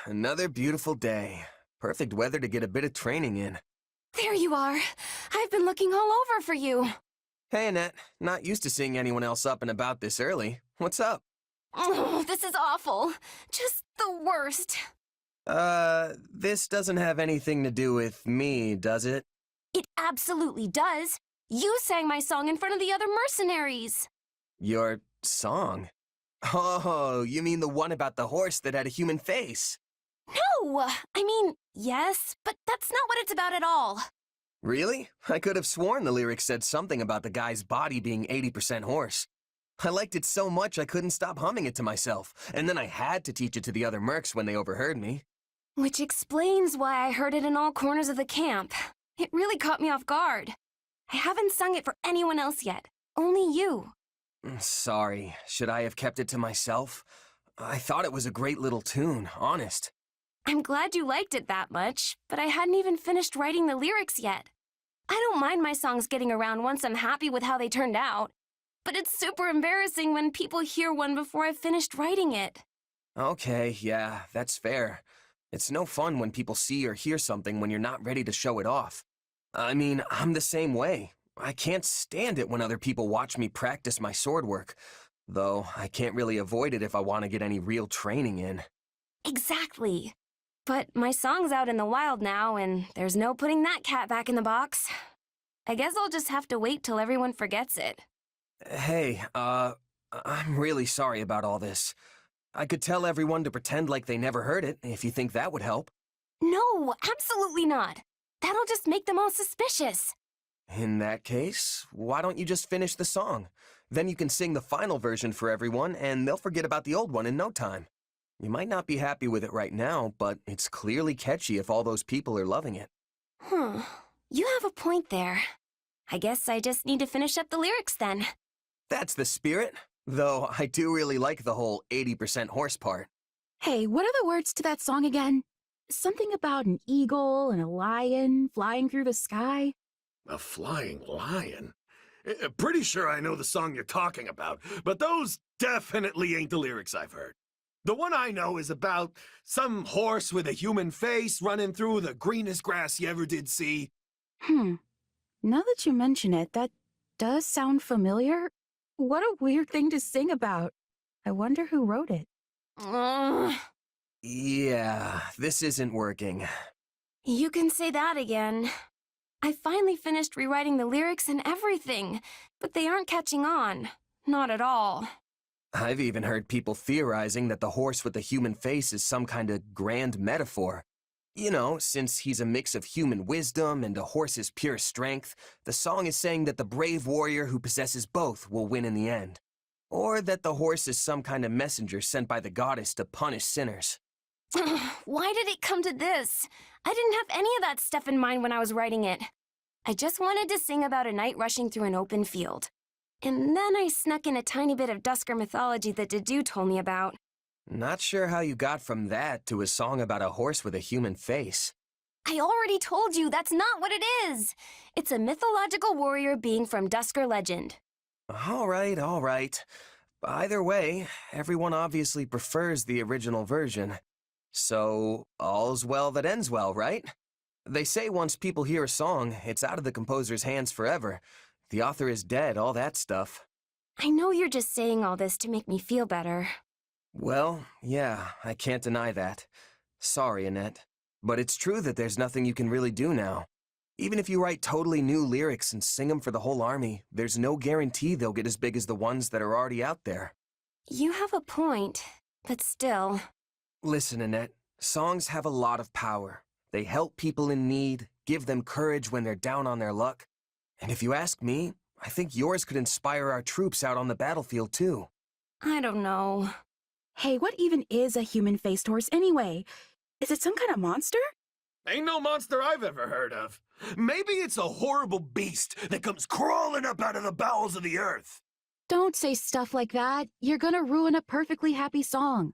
Another beautiful day. Perfect weather to get a bit of training in. There you are. I've been looking all over for you. Hey, Annette. Not used to seeing anyone else up and about this early. What's up? Oh, this is awful. Just the worst. This doesn't have anything to do with me, does it? It absolutely does. You sang my song in front of the other mercenaries. Your song? Oh, you mean the one about the horse that had a human face? No! I mean, yes, but that's not what it's about at all. Really? I could have sworn the lyrics said something about the guy's body being 80% horse. I liked it so much I couldn't stop humming it to myself, and then I had to teach it to the other mercs when they overheard me. Which explains why I heard it in all corners of the camp. It really caught me off guard. I haven't sung it for anyone else yet. Only you. Sorry. Should I have kept it to myself? I thought it was a great little tune, honest. I'm glad you liked it that much, but I hadn't even finished writing the lyrics yet. I don't mind my songs getting around once I'm happy with how they turned out. But it's super embarrassing when people hear one before I've finished writing it. Okay, yeah, that's fair. It's no fun when people see or hear something when you're not ready to show it off. I mean, I'm the same way. I can't stand it when other people watch me practice my sword work, though I can't really avoid it if I want to get any real training in. Exactly. But my song's out in the wild now, and there's no putting that cat back in the box. I guess I'll just have to wait till everyone forgets it. Hey, I'm really sorry about all this. I could tell everyone to pretend like they never heard it, if you think that would help. No, absolutely not. That'll just make them all suspicious. In that case, why don't you just finish the song? Then you can sing the final version for everyone, and they'll forget about the old one in no time. You might not be happy with it right now, but it's clearly catchy if all those people are loving it. You have a point there. I guess I just need to finish up the lyrics then. That's the spirit, though I do really like the whole 80% horse part. Hey, what are the words to that song again? Something about an eagle and a lion flying through the sky? A flying lion? Pretty sure I know the song you're talking about, but those definitely ain't the lyrics I've heard. The one I know is about some horse with a human face running through the greenest grass you ever did see. Now that you mention it, that does sound familiar. What a weird thing to sing about. I wonder who wrote it. Yeah, this isn't working. You can say that again. I finally finished rewriting the lyrics and everything, but they aren't catching on. Not at all. I've even heard people theorizing that the horse with the human face is some kind of grand metaphor. You know, since he's a mix of human wisdom and a horse's pure strength, the song is saying that the brave warrior who possesses both will win in the end. Or that the horse is some kind of messenger sent by the goddess to punish sinners. Why did it come to this? I didn't have any of that stuff in mind when I was writing it. I just wanted to sing about a knight rushing through an open field. And then I snuck in a tiny bit of Dusker mythology that Dedu told me about. Not sure how you got from that to a song about a horse with a human face. I already told you that's not what it is. It's a mythological warrior being from Dusker legend. All right. Either way, everyone obviously prefers the original version. So, all's well that ends well, right? They say once people hear a song, it's out of the composer's hands forever. The author is dead, all that stuff. I know you're just saying all this to make me feel better. Well, yeah, I can't deny that. Sorry, Annette. But it's true that there's nothing you can really do now. Even if you write totally new lyrics and sing them for the whole army, there's no guarantee they'll get as big as the ones that are already out there. You have a point, but still. Listen, Annette, songs have a lot of power. They help people in need, give them courage when they're down on their luck. And if you ask me, I think yours could inspire our troops out on the battlefield too. I don't know. Hey, what even is a human-faced horse anyway? Is it some kind of monster? Ain't no monster I've ever heard of. Maybe it's a horrible beast that comes crawling up out of the bowels of the earth. Don't say stuff like that. You're gonna ruin a perfectly happy song.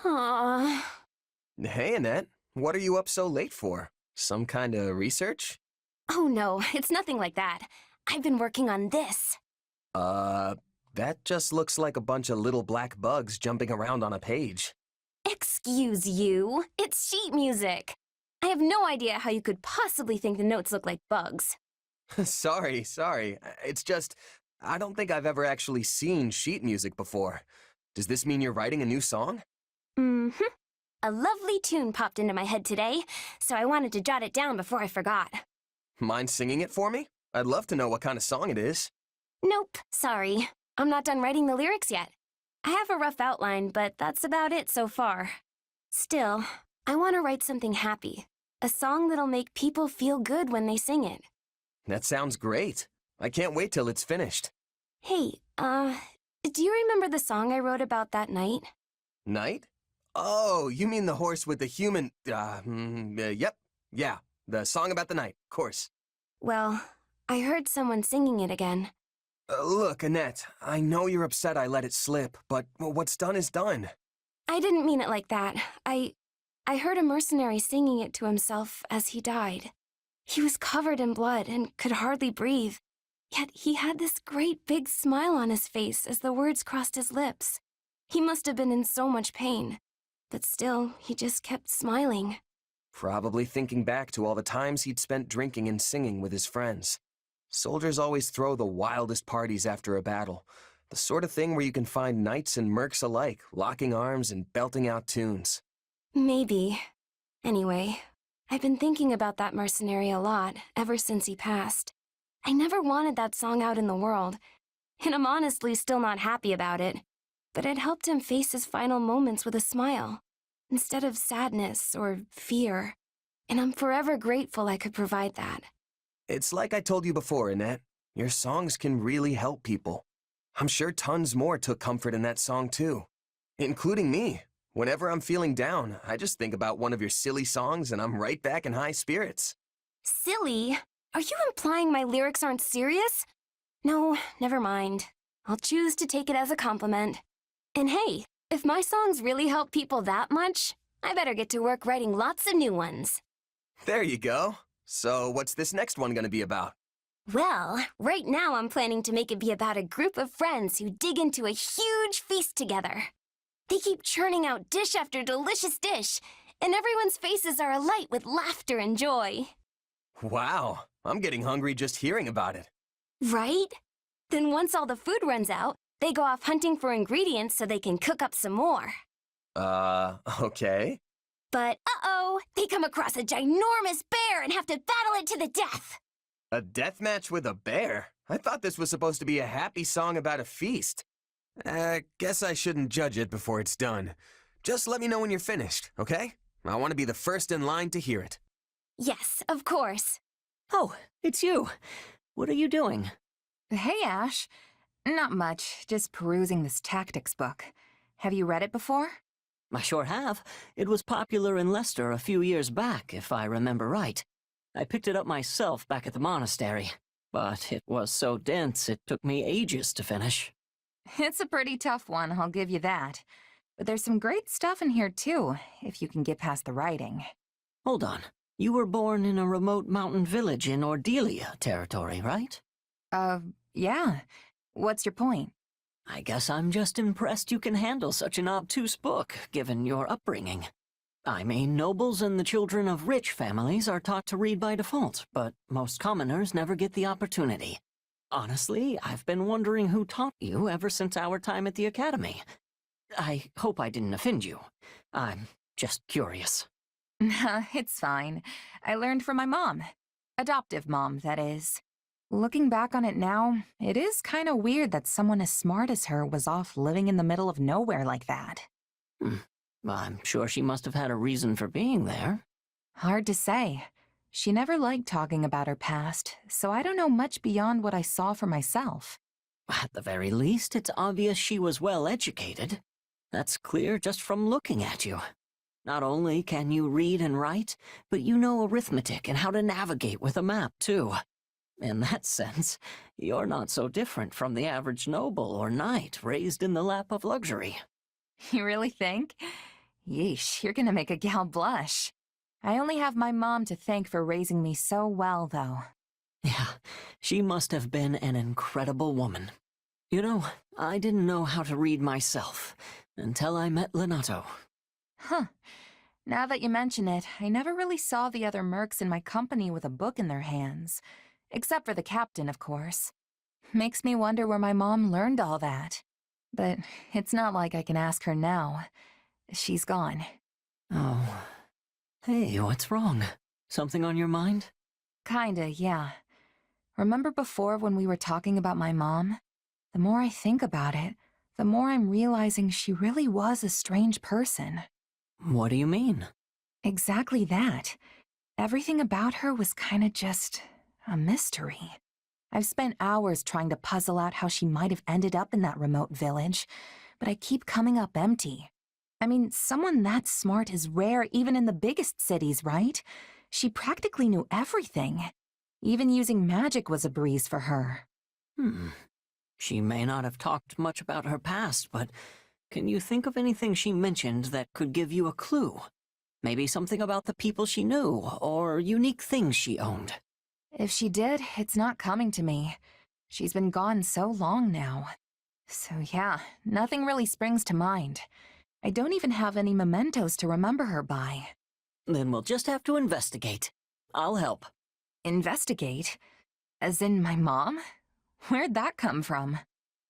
Hey, Annette, what are you up so late for? Some kind of research? Oh no, it's nothing like that. I've been working on this. That just looks like a bunch of little black bugs jumping around on a page. Excuse Excuse you. It's sheet music. I have no idea how you could possibly think the notes look like bugs. Sorry. It's just, I don't think I've ever actually seen sheet music before. Does this mean you're writing a new song? Mm-hmm. A lovely tune popped into my head today, so I wanted to jot it down before I forgot. Mind singing it for me? I'd love to know what kind of song it is. Nope, sorry. I'm not done writing the lyrics yet. I have a rough outline, but that's about it so far. Still, I want to write something happy. A song that'll make people feel good when they sing it. That sounds great. I can't wait till it's finished. Hey, do you remember the song I wrote about that night? Night? Oh, you mean the horse with the human... yep. Yeah, the song about the night, of course. Well, I heard someone singing it again. Look, Annette, I know you're upset I let it slip, but what's done is done. I didn't mean it like that. I heard a mercenary singing it to himself as he died. He was covered in blood and could hardly breathe. Yet he had this great big smile on his face as the words crossed his lips. He must have been in so much pain. But still, he just kept smiling. Probably thinking back to all the times he'd spent drinking and singing with his friends. Soldiers always throw the wildest parties after a battle. The sort of thing where you can find knights and mercs alike, locking arms and belting out tunes. Maybe. Anyway, I've been thinking about that mercenary a lot ever since he passed. I never wanted that song out in the world, and I'm honestly still not happy about it. But it helped him face his final moments with a smile, instead of sadness or fear. And I'm forever grateful I could provide that. It's like I told you before, Annette. Your songs can really help people. I'm sure tons more took comfort in that song too. Including me. Whenever I'm feeling down, I just think about one of your silly songs and I'm right back in high spirits. Silly? Are you implying my lyrics aren't serious? No, never mind. I'll choose to take it as a compliment. And hey, if my songs really help people that much, I better get to work writing lots of new ones. There you go. So what's this next one gonna be about? Well, right now I'm planning to make it be about a group of friends who dig into a huge feast together. They keep churning out dish after delicious dish, and everyone's faces are alight with laughter and joy. Wow, I'm getting hungry just hearing about it. Right? Then once all the food runs out, they go off hunting for ingredients so they can cook up some more. Okay. But uh-oh, they come across a ginormous bear and have to battle it to the death. A death match with a bear? I thought this was supposed to be a happy song about a feast. Guess I shouldn't judge it before it's done. Just let me know when you're finished, okay? I want to be the first in line to hear it. Yes, of course. Oh, it's you. What are you doing? Hey, Ash. Not much, just perusing this tactics book. Have you read it before? I sure have. It was popular in Leicester a few years back, if I remember right. I picked it up myself back at the monastery, but it was so dense it took me ages to finish. It's a pretty tough one, I'll give you that. But there's some great stuff in here, too, if you can get past the writing. Hold on. You were born in a remote mountain village in Ordelia territory, right? Yeah. What's your point? I guess I'm just impressed you can handle such an obtuse book, given your upbringing. I mean, nobles and the children of rich families are taught to read by default, but most commoners never get the opportunity. Honestly, I've been wondering who taught you ever since our time at the academy. I hope I didn't offend you. I'm just curious. Nah, it's fine. I learned from my mom. Adoptive mom, that is. Looking back on it now, it is kind of weird that someone as smart as her was off living in the middle of nowhere like that. I'm sure she must have had a reason for being there. Hard to say. She never liked talking about her past, so I don't know much beyond what I saw for myself. At the very least, it's obvious she was well educated. That's clear just from looking at you. Not only can you read and write, but you know arithmetic and how to navigate with a map, too. In that sense, you're not so different from the average noble or knight raised in the lap of luxury. You really think? Yeesh, you're gonna make a gal blush. I only have my mom to thank for raising me so well, though. Yeah, she must have been an incredible woman. You know, I didn't know how to read myself until I met Lenato. Huh. Now that you mention it, I never really saw the other mercs in my company with a book in their hands. Except for the captain, of course. Makes me wonder where my mom learned all that. But it's not like I can ask her now. She's gone. Oh. Hey, what's wrong? Something on your mind? Kinda, yeah. Remember before when we were talking about my mom? The more I think about it, the more I'm realizing she really was a strange person. What do you mean? Exactly that. Everything about her was kinda just a mystery. I've spent hours trying to puzzle out how she might have ended up in that remote village, but I keep coming up empty. I mean, someone that smart is rare even in the biggest cities, right? She practically knew everything. Even using magic was a breeze for her. She may not have talked much about her past, but can you think of anything she mentioned that could give you a clue? Maybe something about the people she knew, or unique things she owned. If she did, it's not coming to me. She's been gone so long now. So yeah, nothing really springs to mind. I don't even have any mementos to remember her by. Then we'll just have to investigate. I'll help. Investigate? As in my mom? Where'd that come from?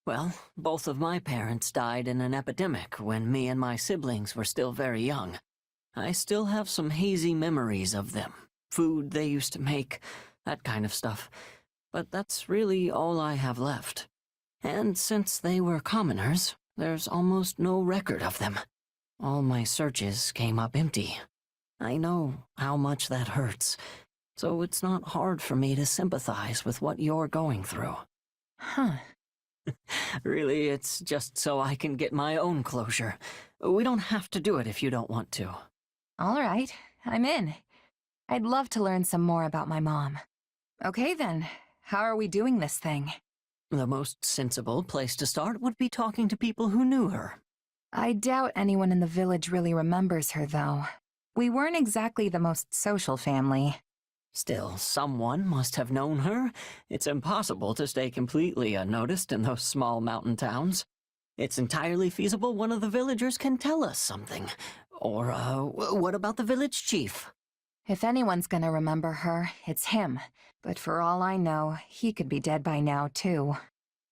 Well, both of my parents died in an epidemic when me and my siblings were still very young. I still have some hazy memories of them. Food they used to make, that kind of stuff. But that's really all I have left. And since they were commoners, there's almost no record of them. All my searches came up empty. I know how much that hurts, so it's not hard for me to sympathize with what you're going through. Huh. Really, it's just so I can get my own closure. We don't have to do it if you don't want to. All right, I'm in. I'd love to learn some more about my mom. Okay then, how are we doing this thing? The most sensible place to start would be talking to people who knew her. I doubt anyone in the village really remembers her, though. We weren't exactly the most social family. Still, someone must have known her. It's impossible to stay completely unnoticed in those small mountain towns. It's entirely feasible one of the villagers can tell us something. Or, what about the village chief? If anyone's gonna remember her, it's him. But for all I know, he could be dead by now, too.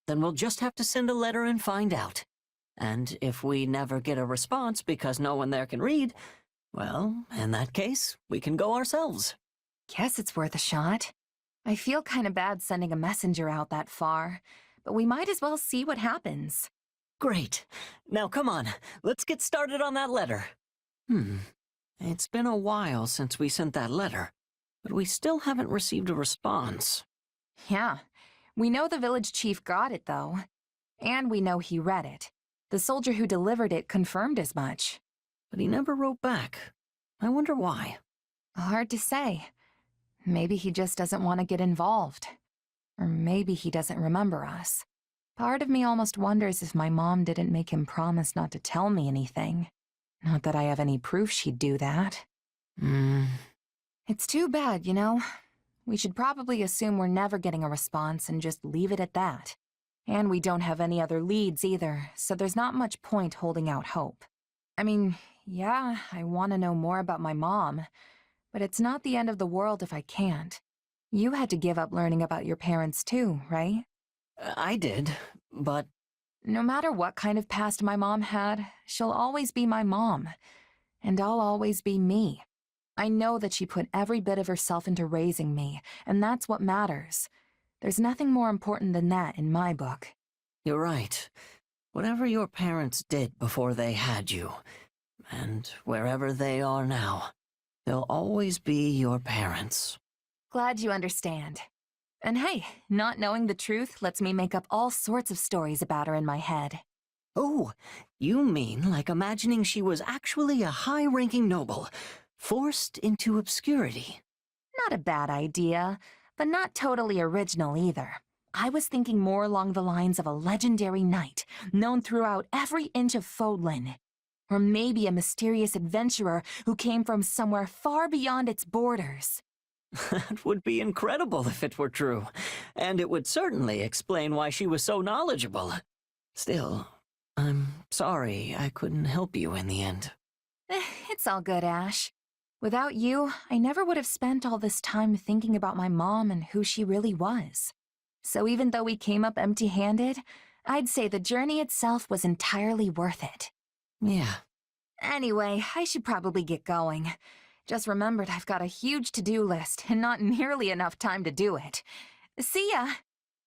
Then we'll just have to send a letter and find out. And if we never get a response because no one there can read, well, in that case, we can go ourselves. Guess it's worth a shot. I feel kinda bad sending a messenger out that far, but we might as well see what happens. Great. Now come on, let's get started on that letter. It's been a while since we sent that letter, but we still haven't received a response. Yeah, we know the village chief got it, though. And we know he read it. The soldier who delivered it confirmed as much. But he never wrote back. I wonder why. Hard to say. Maybe he just doesn't want to get involved. Or maybe he doesn't remember us. Part of me almost wonders if my mom didn't make him promise not to tell me anything. Not that I have any proof she'd do that. It's too bad, you know? We should probably assume we're never getting a response and just leave it at that. And we don't have any other leads either, so there's not much point holding out hope. I mean, yeah, I want to know more about my mom, but it's not the end of the world if I can't. You had to give up learning about your parents too, right? I did, but... No matter what kind of past my mom had, she'll always be my mom. And I'll always be me. I know that she put every bit of herself into raising me, and that's what matters. There's nothing more important than that in my book. You're right. Whatever your parents did before they had you, and wherever they are now, they'll always be your parents. Glad you understand. And hey, not knowing the truth lets me make up all sorts of stories about her in my head. Oh, you mean like imagining she was actually a high-ranking noble, forced into obscurity? Not a bad idea, but not totally original either. I was thinking more along the lines of a legendary knight, known throughout every inch of Fodlan. Or maybe a mysterious adventurer who came from somewhere far beyond its borders. That would be incredible if it were true, and it would certainly explain why she was so knowledgeable. Still, I'm sorry I couldn't help you in the end. It's all good, Ash. Without you, I never would have spent all this time thinking about my mom and who she really was. So even though we came up empty-handed, I'd say the journey itself was entirely worth it. Yeah. Anyway, I should probably get going. Just remembered I've got a huge to-do list and not nearly enough time to do it. See ya!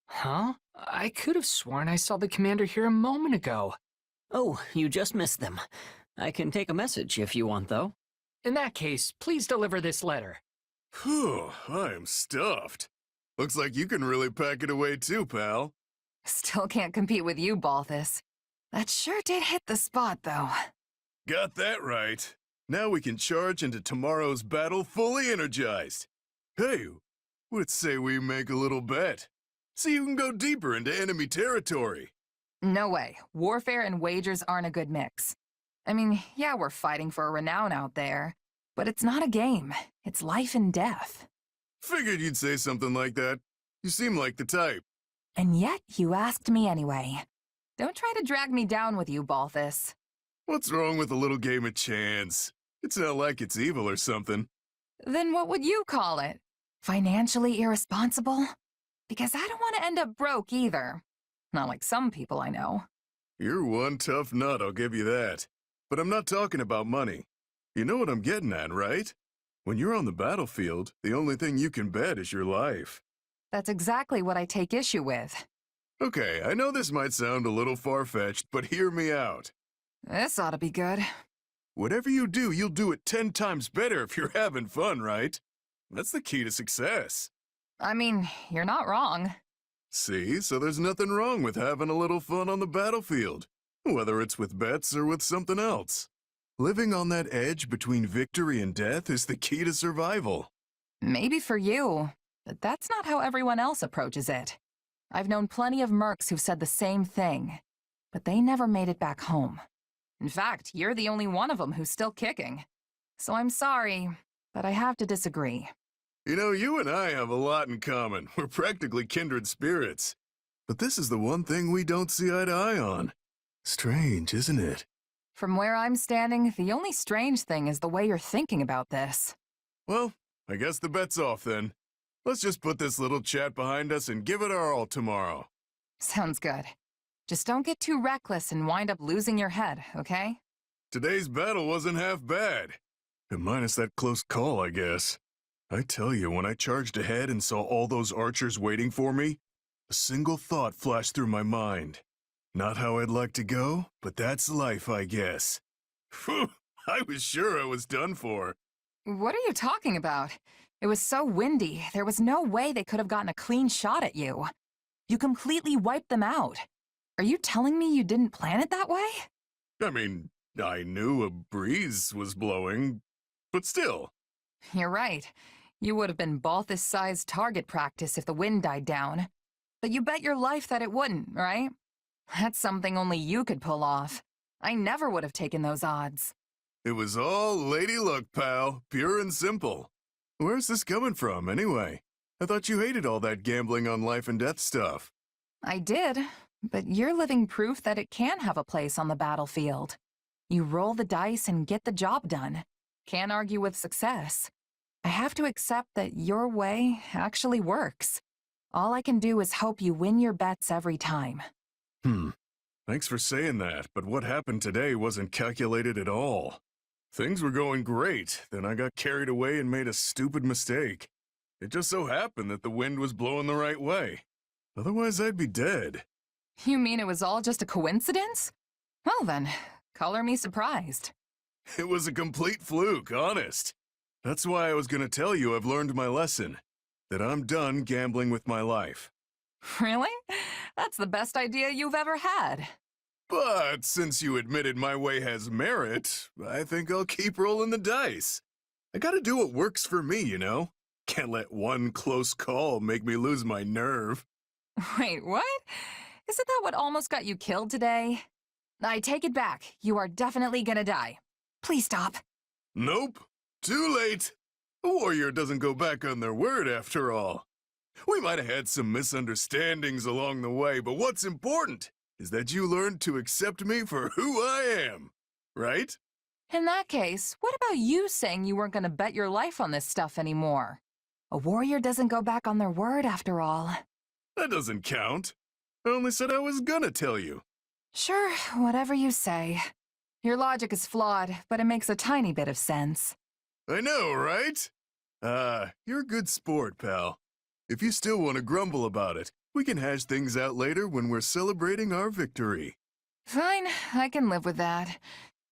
Huh? I could have sworn I saw the commander here a moment ago. Oh, you just missed them. I can take a message if you want, though. In that case, please deliver this letter. Whew, I am stuffed. Looks like you can really pack it away too, pal. Still can't compete with you, Balthus. That sure did hit the spot, though. Got that right. Now we can charge into tomorrow's battle fully energized. Hey, let's say we make a little bet. See who can go deeper into enemy territory. No way. Warfare and wagers aren't a good mix. I mean, yeah, we're fighting for renown out there, but it's not a game. It's life and death. Figured you'd say something like that. You seem like the type. And yet, you asked me anyway. Don't try to drag me down with you, Balthus. What's wrong with a little game of chance? It's not like it's evil or something. Then what would you call it? Financially irresponsible? Because I don't want to end up broke either. Not like some people I know. You're one tough nut, I'll give you that. But I'm not talking about money. You know what I'm getting at, right? When you're on the battlefield, the only thing you can bet is your life. That's exactly what I take issue with. Okay, I know this might sound a little far-fetched, but hear me out. This ought to be good. Whatever you do, you'll do it 10 times better if you're having fun, right? That's the key to success. I mean, you're not wrong. See, so there's nothing wrong with having a little fun on the battlefield, whether it's with bets or with something else. Living on that edge between victory and death is the key to survival. Maybe for you, but that's not how everyone else approaches it. I've known plenty of mercs who've said the same thing, but they never made it back home. In fact, you're the only one of them who's still kicking. So I'm sorry, but I have to disagree. You know, you and I have a lot in common. We're practically kindred spirits. But this is the one thing we don't see eye to eye on. Strange, isn't it? From where I'm standing, the only strange thing is the way you're thinking about this. Well, I guess the bet's off then. Let's just put this little chat behind us and give it our all tomorrow. Sounds good. Just don't get too reckless and wind up losing your head, okay? Today's battle wasn't half bad. Minus that close call, I guess. I tell you, when I charged ahead and saw all those archers waiting for me, a single thought flashed through my mind. Not how I'd like to go, but that's life, I guess. Phew, I was sure I was done for. What are you talking about? It was so windy, there was no way they could have gotten a clean shot at you. You completely wiped them out. Are you telling me you didn't plan it that way? I mean, I knew a breeze was blowing, but still. You're right. You would have been Balthus-sized target practice if the wind died down. But you bet your life that it wouldn't, right? That's something only you could pull off. I never would have taken those odds. It was all lady luck, pal. Pure and simple. Where's this coming from, anyway? I thought you hated all that gambling on life and death stuff. I did, but you're living proof that it can have a place on the battlefield. You roll the dice and get the job done. Can't argue with success. I have to accept that your way actually works. All I can do is hope you win your bets every time. Thanks for saying that, but what happened today wasn't calculated at all. Things were going great, then I got carried away and made a stupid mistake. It just so happened that the wind was blowing the right way. Otherwise, I'd be dead. You mean it was all just a coincidence? Well then, color me surprised. It was a complete fluke, honest. That's why I was gonna tell you I've learned my lesson. That I'm done gambling with my life. Really? That's the best idea you've ever had. But since you admitted my way has merit, I think I'll keep rolling the dice. I gotta do what works for me, you know? Can't let one close call make me lose my nerve. Wait, what? Isn't that what almost got you killed today? I take it back. You are definitely gonna die. Please stop. Nope. Too late. A warrior doesn't go back on their word after all. We might have had some misunderstandings along the way, but what's important is that you learned to accept me for who I am. Right? In that case, what about you saying you weren't going to bet your life on this stuff anymore? A warrior doesn't go back on their word after all. That doesn't count. I only said I was gonna tell you. Sure, whatever you say. Your logic is flawed, but it makes a tiny bit of sense. I know, right? You're a good sport, pal. If you still want to grumble about it, we can hash things out later when we're celebrating our victory. Fine, I can live with that.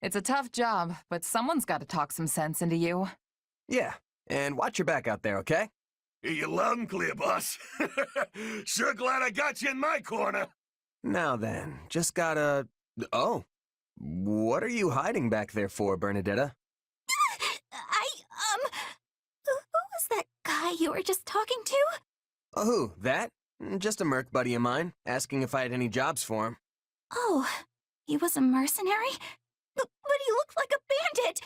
It's a tough job, but someone's got to talk some sense into you. Yeah, and watch your back out there, okay? Hear you loud and clear, boss. Sure glad I got you in my corner. Now then, just gotta... Oh, what are you hiding back there for, Bernadetta? Who was that guy you were just talking to? Oh, who, that? Just a merc buddy of mine, asking if I had any jobs for him. Oh, he was a mercenary? But he looked like a bandit!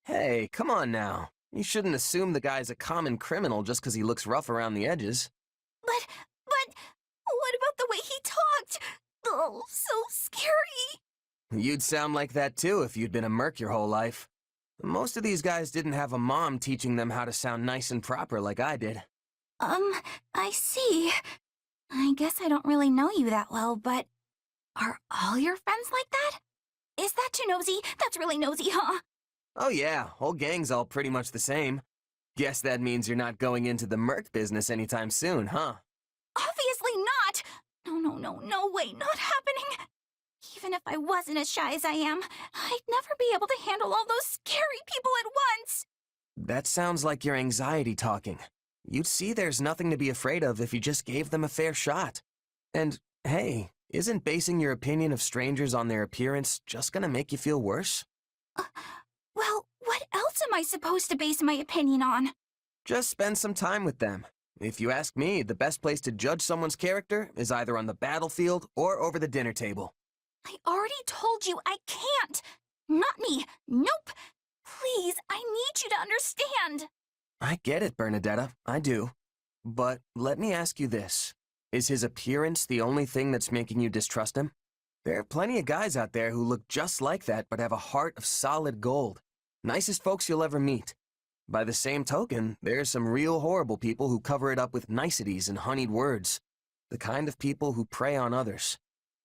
Hey, come on now. You shouldn't assume the guy's a common criminal just because he looks rough around the edges. But, what about the way he talked? Oh, so scary. You'd sound like that too if you'd been a merc your whole life. Most of these guys didn't have a mom teaching them how to sound nice and proper like I did. I see. I guess I don't really know you that well, but are all your friends like that? Is that too nosy? That's really nosy, huh? Oh yeah, whole gang's all pretty much the same. Guess that means you're not going into the merc business anytime soon, huh? Obviously not! No way, not happening! Even if I wasn't as shy as I am, I'd never be able to handle all those scary people at once! That sounds like your anxiety talking. You'd see there's nothing to be afraid of if you just gave them a fair shot. And, hey, isn't basing your opinion of strangers on their appearance just gonna make you feel worse? Well, what else am I supposed to base my opinion on? Just spend some time with them. If you ask me, the best place to judge someone's character is either on the battlefield or over the dinner table. I already told you I can't! Not me! Nope! Please, I need you to understand! I get it, Bernadetta. I do. But let me ask you this. Is his appearance the only thing that's making you distrust him? There are plenty of guys out there who look just like that but have a heart of solid gold. Nicest folks you'll ever meet. By the same token, there's some real horrible people who cover it up with niceties and honeyed words. The kind of people who prey on others.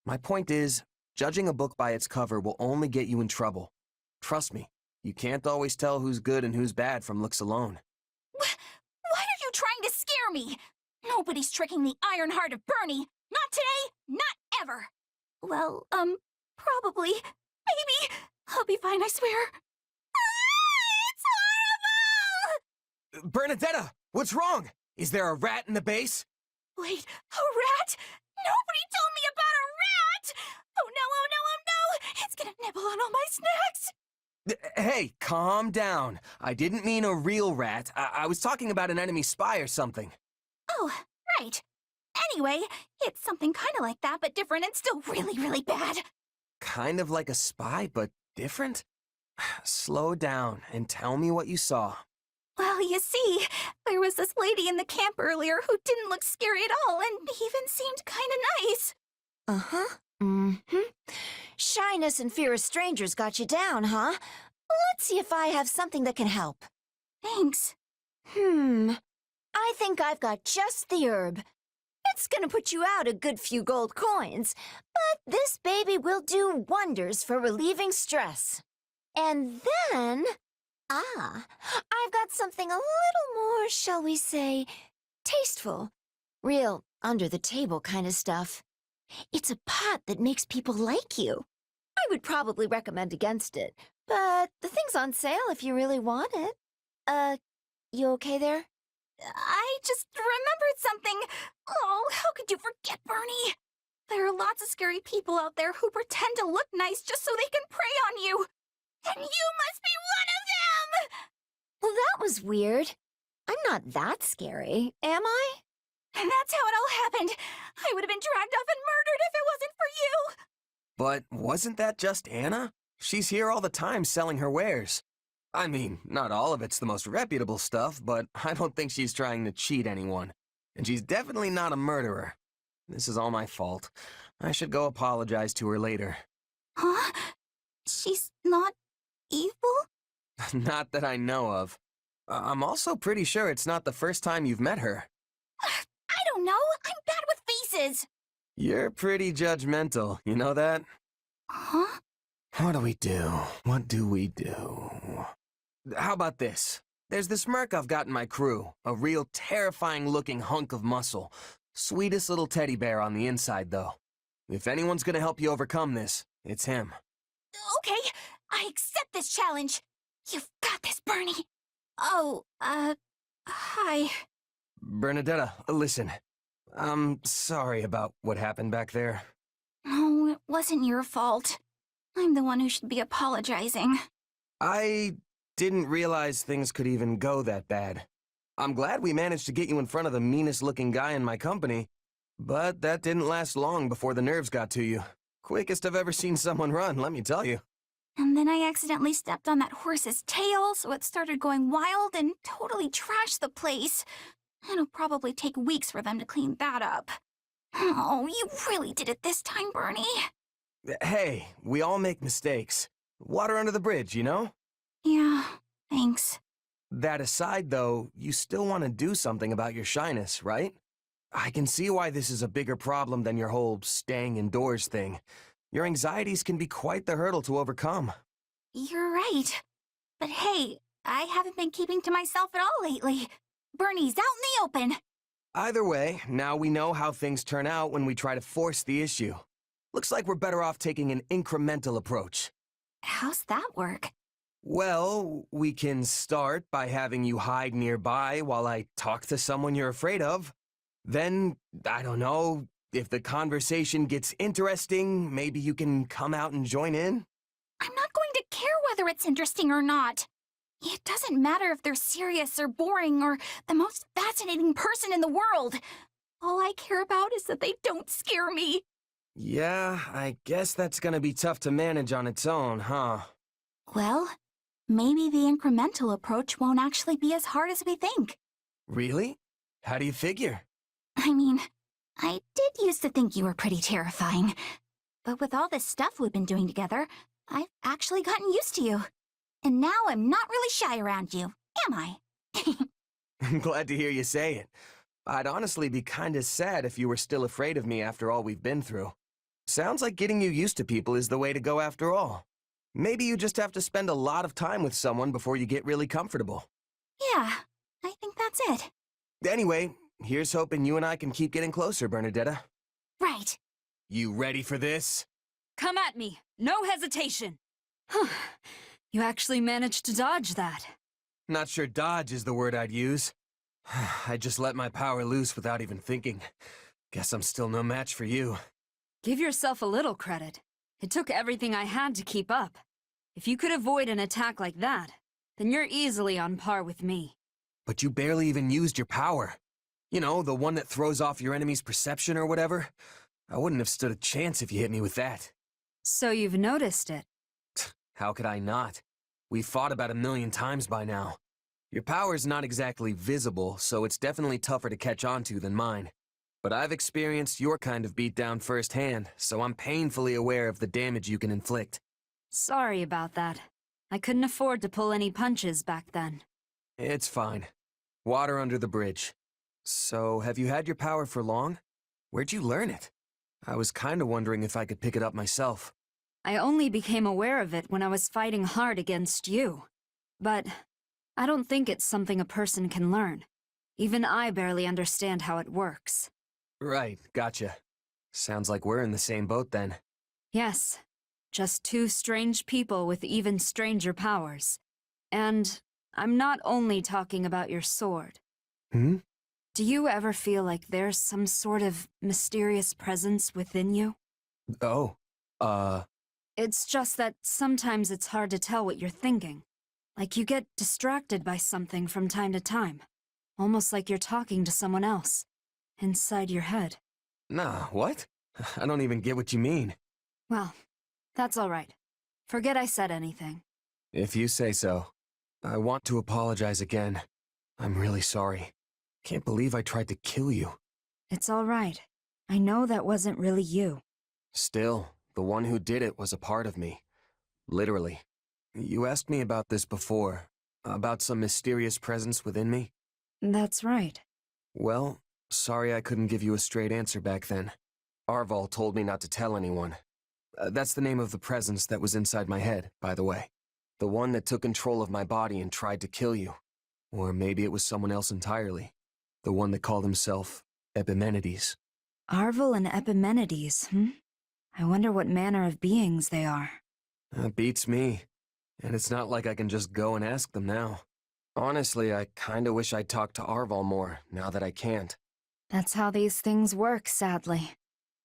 My point is, judging a book by its cover will only get you in trouble. Trust me, you can't always tell who's good and who's bad from looks alone. Why are you trying to scare me? Nobody's tricking the iron heart of Bernie. Not today, not ever. Well, probably. Maybe. I'll be fine, I swear. It's horrible! Bernadetta, what's wrong? Is there a rat in the base? Wait, a rat? Nobody told me about a rat! Oh no, it's gonna nibble on all my snacks! Hey, calm down. I didn't mean a real rat. I was talking about an enemy spy or something. Oh, right. Anyway, it's something kind of like that, but different and still really, really bad. Kind of like a spy, but different? Slow down and tell me what you saw. Well, you see, there was this lady in the camp earlier who didn't look scary at all and even seemed kind of nice. Uh-huh. Mm-hmm. Shyness and fear of strangers got you down, huh? Let's see if I have something that can help. Thanks. I think I've got just the herb. It's gonna put you out a good few gold coins, but this baby will do wonders for relieving stress. And then... I've got something a little more, shall we say, tasteful. Real under-the-table kind of stuff. It's a pot that makes people like you. I would probably recommend against it, but the thing's on sale if you really want it. You okay there? I just remembered something. Oh, how could you forget, Bernie? There are lots of scary people out there who pretend to look nice just so they can prey on you. And you must be one of them! Well, that was weird. I'm not that scary, am I? And that's how it all happened. I would have been dragged off and murdered if it wasn't for you. But wasn't that just Anna? She's here all the time selling her wares. I mean, not all of it's the most reputable stuff, but I don't think she's trying to cheat anyone. And she's definitely not a murderer. This is all my fault. I should go apologize to her later. Huh? She's not evil? Not that I know of. I'm also pretty sure it's not the first time you've met her. I don't know. I'm bad with faces. You're pretty judgmental, you know that? Huh? What do we do? What do we do? How about this? There's this merc I've got in my crew, a real terrifying-looking hunk of muscle. Sweetest little teddy bear on the inside, though. If anyone's gonna help you overcome this, it's him. Okay, I accept this challenge. You've got this, Bernie. Oh, hi. Bernadetta, listen. I'm sorry about what happened back there. No, it wasn't your fault. I'm the one who should be apologizing. I didn't realize things could even go that bad. I'm glad we managed to get you in front of the meanest-looking guy in my company, but that didn't last long before the nerves got to you. Quickest I've ever seen someone run, let me tell you. And then I accidentally stepped on that horse's tail, so it started going wild and totally trashed the place. It'll probably take weeks for them to clean that up. Oh, you really did it this time, Bernie. Hey, we all make mistakes. Water under the bridge, you know? Yeah, thanks. That aside, though, you still want to do something about your shyness, right? I can see why this is a bigger problem than your whole staying indoors thing. Your anxieties can be quite the hurdle to overcome. You're right. But hey, I haven't been keeping to myself at all lately. Bernie's out in the open. Either way, now we know how things turn out when we try to force the issue. Looks like we're better off taking an incremental approach. How's that work? Well, we can start by having you hide nearby while I talk to someone you're afraid of. Then, I don't know, if the conversation gets interesting, maybe you can come out and join in? I'm not going to care whether it's interesting or not. It doesn't matter if they're serious or boring or the most fascinating person in the world. All I care about is that they don't scare me. Yeah, I guess that's gonna be tough to manage on its own, huh? Well, maybe the incremental approach won't actually be as hard as we think. Really? How do you figure? I mean, I did used to think you were pretty terrifying. But with all this stuff we've been doing together, I've actually gotten used to you. And now I'm not really shy around you, am I? I'm glad to hear you say it. I'd honestly be kinda sad if you were still afraid of me after all we've been through. Sounds like getting you used to people is the way to go after all. Maybe you just have to spend a lot of time with someone before you get really comfortable. Yeah, I think that's it. Anyway, here's hoping you and I can keep getting closer, Bernadetta. Right. You ready for this? Come at me. No hesitation. You actually managed to dodge that. Not sure dodge is the word I'd use. I just let my power loose without even thinking. Guess I'm still no match for you. Give yourself a little credit. It took everything I had to keep up. If you could avoid an attack like that, then you're easily on par with me. But you barely even used your power. You know, the one that throws off your enemy's perception or whatever. I wouldn't have stood a chance if you hit me with that. So you've noticed it. How could I not? We've fought about 1,000,000 times by now. Your power's not exactly visible, so it's definitely tougher to catch on to than mine. But I've experienced your kind of beatdown firsthand, so I'm painfully aware of the damage you can inflict. Sorry about that. I couldn't afford to pull any punches back then. It's fine. Water under the bridge. So, have you had your power for long? Where'd you learn it? I was kinda wondering if I could pick it up myself. I only became aware of it when I was fighting hard against you. But I don't think it's something a person can learn. Even I barely understand how it works. Right, gotcha. Sounds like we're in the same boat then. Yes, just two strange people with even stranger powers. And I'm not only talking about your sword. Hmm? Do you ever feel like there's some sort of mysterious presence within you? Oh, It's just that sometimes it's hard to tell what you're thinking. Like you get distracted by something from time to time. Almost like you're talking to someone else. Inside your head. nah, what? I don't even get what you mean. Well, that's all right. Forget I said anything. If you say so. I want to apologize again. I'm really sorry. Can't believe I tried to kill you. It's all right. I know that wasn't really you. Still, the one who did it was a part of me. Literally. you asked me about this before, about some mysterious presence within me. That's right. Well, sorry I couldn't give you a straight answer back then. Arval told me not to tell anyone. That's the name of the presence that was inside my head, by the way. The one that took control of my body and tried to kill you. Or maybe it was someone else entirely. The one that called himself Epimenides. Arval and Epimenides, I wonder what manner of beings they are. Beats me. And it's not like I can just go and ask them now. Honestly, I kinda wish I'd talked to Arval more, now that I can't. That's how these things work, sadly.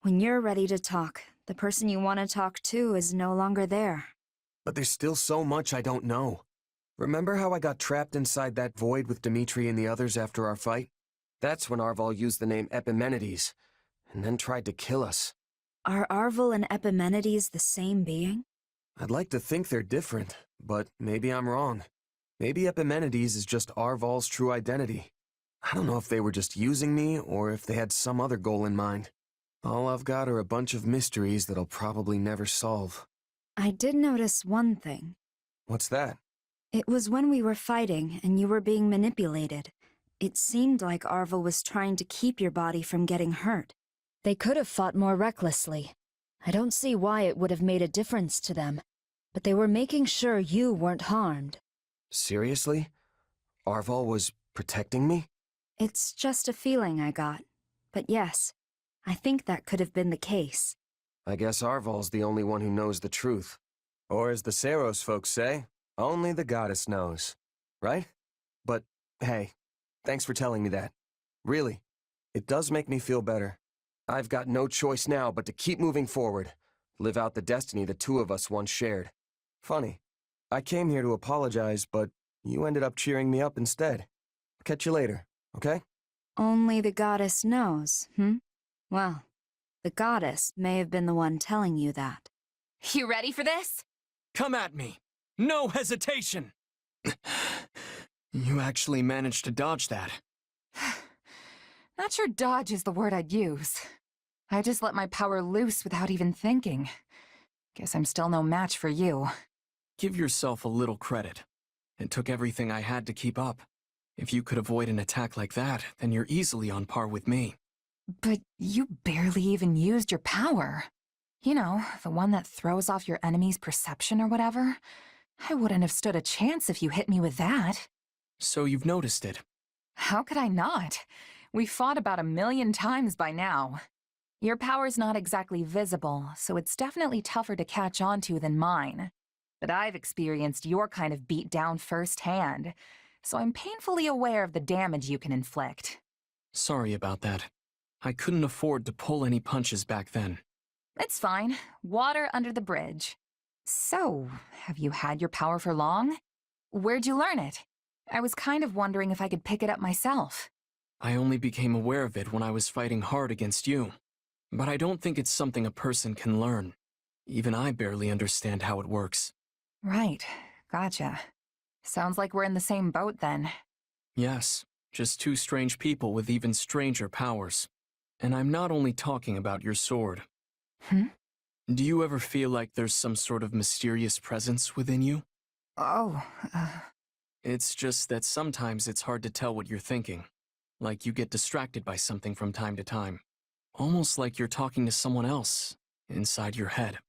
When you're ready to talk, the person you want to talk to is no longer there. But there's still so much I don't know. Remember how I got trapped inside that void with Dimitri and the others after our fight? That's when Arval used the name Epimenides, and then tried to kill us. Are Arval and Epimenides the same being? I'd like to think they're different, but maybe I'm wrong. Maybe Epimenides is just Arval's true identity. I don't know if they were just using me, or if they had some other goal in mind. All I've got are a bunch of mysteries that I'll probably never solve. I did notice one thing. What's that? It was when we were fighting and you were being manipulated. It seemed like Arval was trying to keep your body from getting hurt. They could have fought more recklessly. I don't see why it would have made a difference to them, but they were making sure you weren't harmed. Seriously? Arval was protecting me? It's just a feeling I got. But yes, I think that could have been the case. I guess Arval's the only one who knows the truth. Or as the Saros folks say, only the goddess knows. Right? But, hey, thanks for telling me that. Really, it does make me feel better. I've got no choice now but to keep moving forward, live out the destiny the two of us once shared. Funny, I came here to apologize, but you ended up cheering me up instead. Catch you later, okay? Only the goddess knows, Well, the goddess may have been the one telling you that. You ready for this? Come at me. No hesitation. You actually managed to dodge that. Not sure dodge is the word I'd use. I just let my power loose without even thinking. Guess I'm still no match for you. Give yourself a little credit. It took everything I had to keep up. If you could avoid an attack like that, then you're easily on par with me. But you barely even used your power. You know, the one that throws off your enemy's perception or whatever. I wouldn't have stood a chance if you hit me with that. So you've noticed it. How could I not? We fought about 1,000,000 times by now. Your power's not exactly visible, so it's definitely tougher to catch on to than mine. But I've experienced your kind of beat down firsthand, so I'm painfully aware of the damage you can inflict. Sorry about that. I couldn't afford to pull any punches back then. It's fine. Water under the bridge. So, have you had your power for long? Where'd you learn it? I was kind of wondering if I could pick it up myself. I only became aware of it when I was fighting hard against you. But I don't think it's something a person can learn. Even I barely understand how it works. Right. Gotcha. Sounds like we're in the same boat then. Yes, just two strange people with even stranger powers. And I'm not only talking about your sword. Do you ever feel like there's some sort of mysterious presence within you? Oh, It's just that sometimes it's hard to tell what you're thinking. Like you get distracted by something from time to time. Almost like you're talking to someone else, inside your head.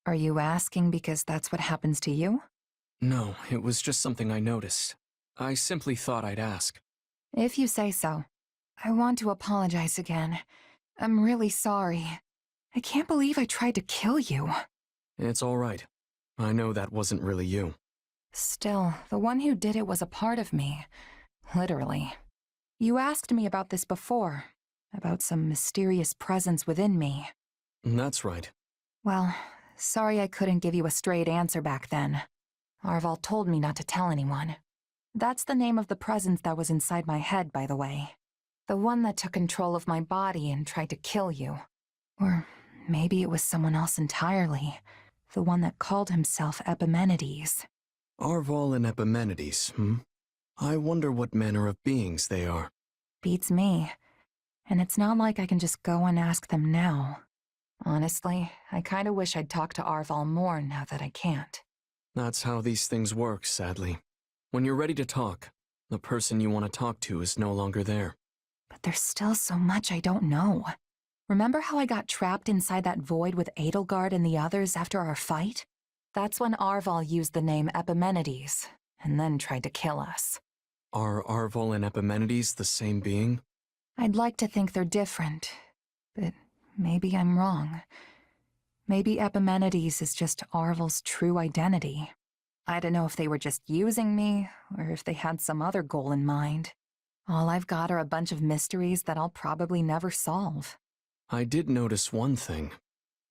Are you asking because that's what happens to you? No, it was just something I noticed. I simply thought I'd ask. If you say so. I want to apologize again. I'm really sorry. I can't believe I tried to kill you. It's all right. I know that wasn't really you. Still, the one who did it was a part of me. Literally. You asked me about this before, about some mysterious presence within me. That's right. Well, sorry I couldn't give you a straight answer back then. Arval told me not to tell anyone. That's the name of the presence that was inside my head, by the way. The one that took control of my body and tried to kill you. Or maybe it was someone else entirely. The one that called himself Epimenides. Arval and Epimenides, I wonder what manner of beings they are. Beats me. And it's not like I can just go and ask them now. Honestly, I kinda wish I'd talked to Arval more now that I can't. That's how these things work, sadly. When you're ready to talk, the person you want to talk to is no longer there. But there's still so much I don't know. Remember how I got trapped inside that void with Edelgard and the others after our fight? That's when Arval used the name Epimenides, and then tried to kill us. Are Arval and Epimenides the same being? I'd like to think they're different, but maybe I'm wrong. Maybe Epimenides is just Arval's true identity. I don't know if they were just using me, or if they had some other goal in mind. All I've got are a bunch of mysteries that I'll probably never solve. I did notice one thing.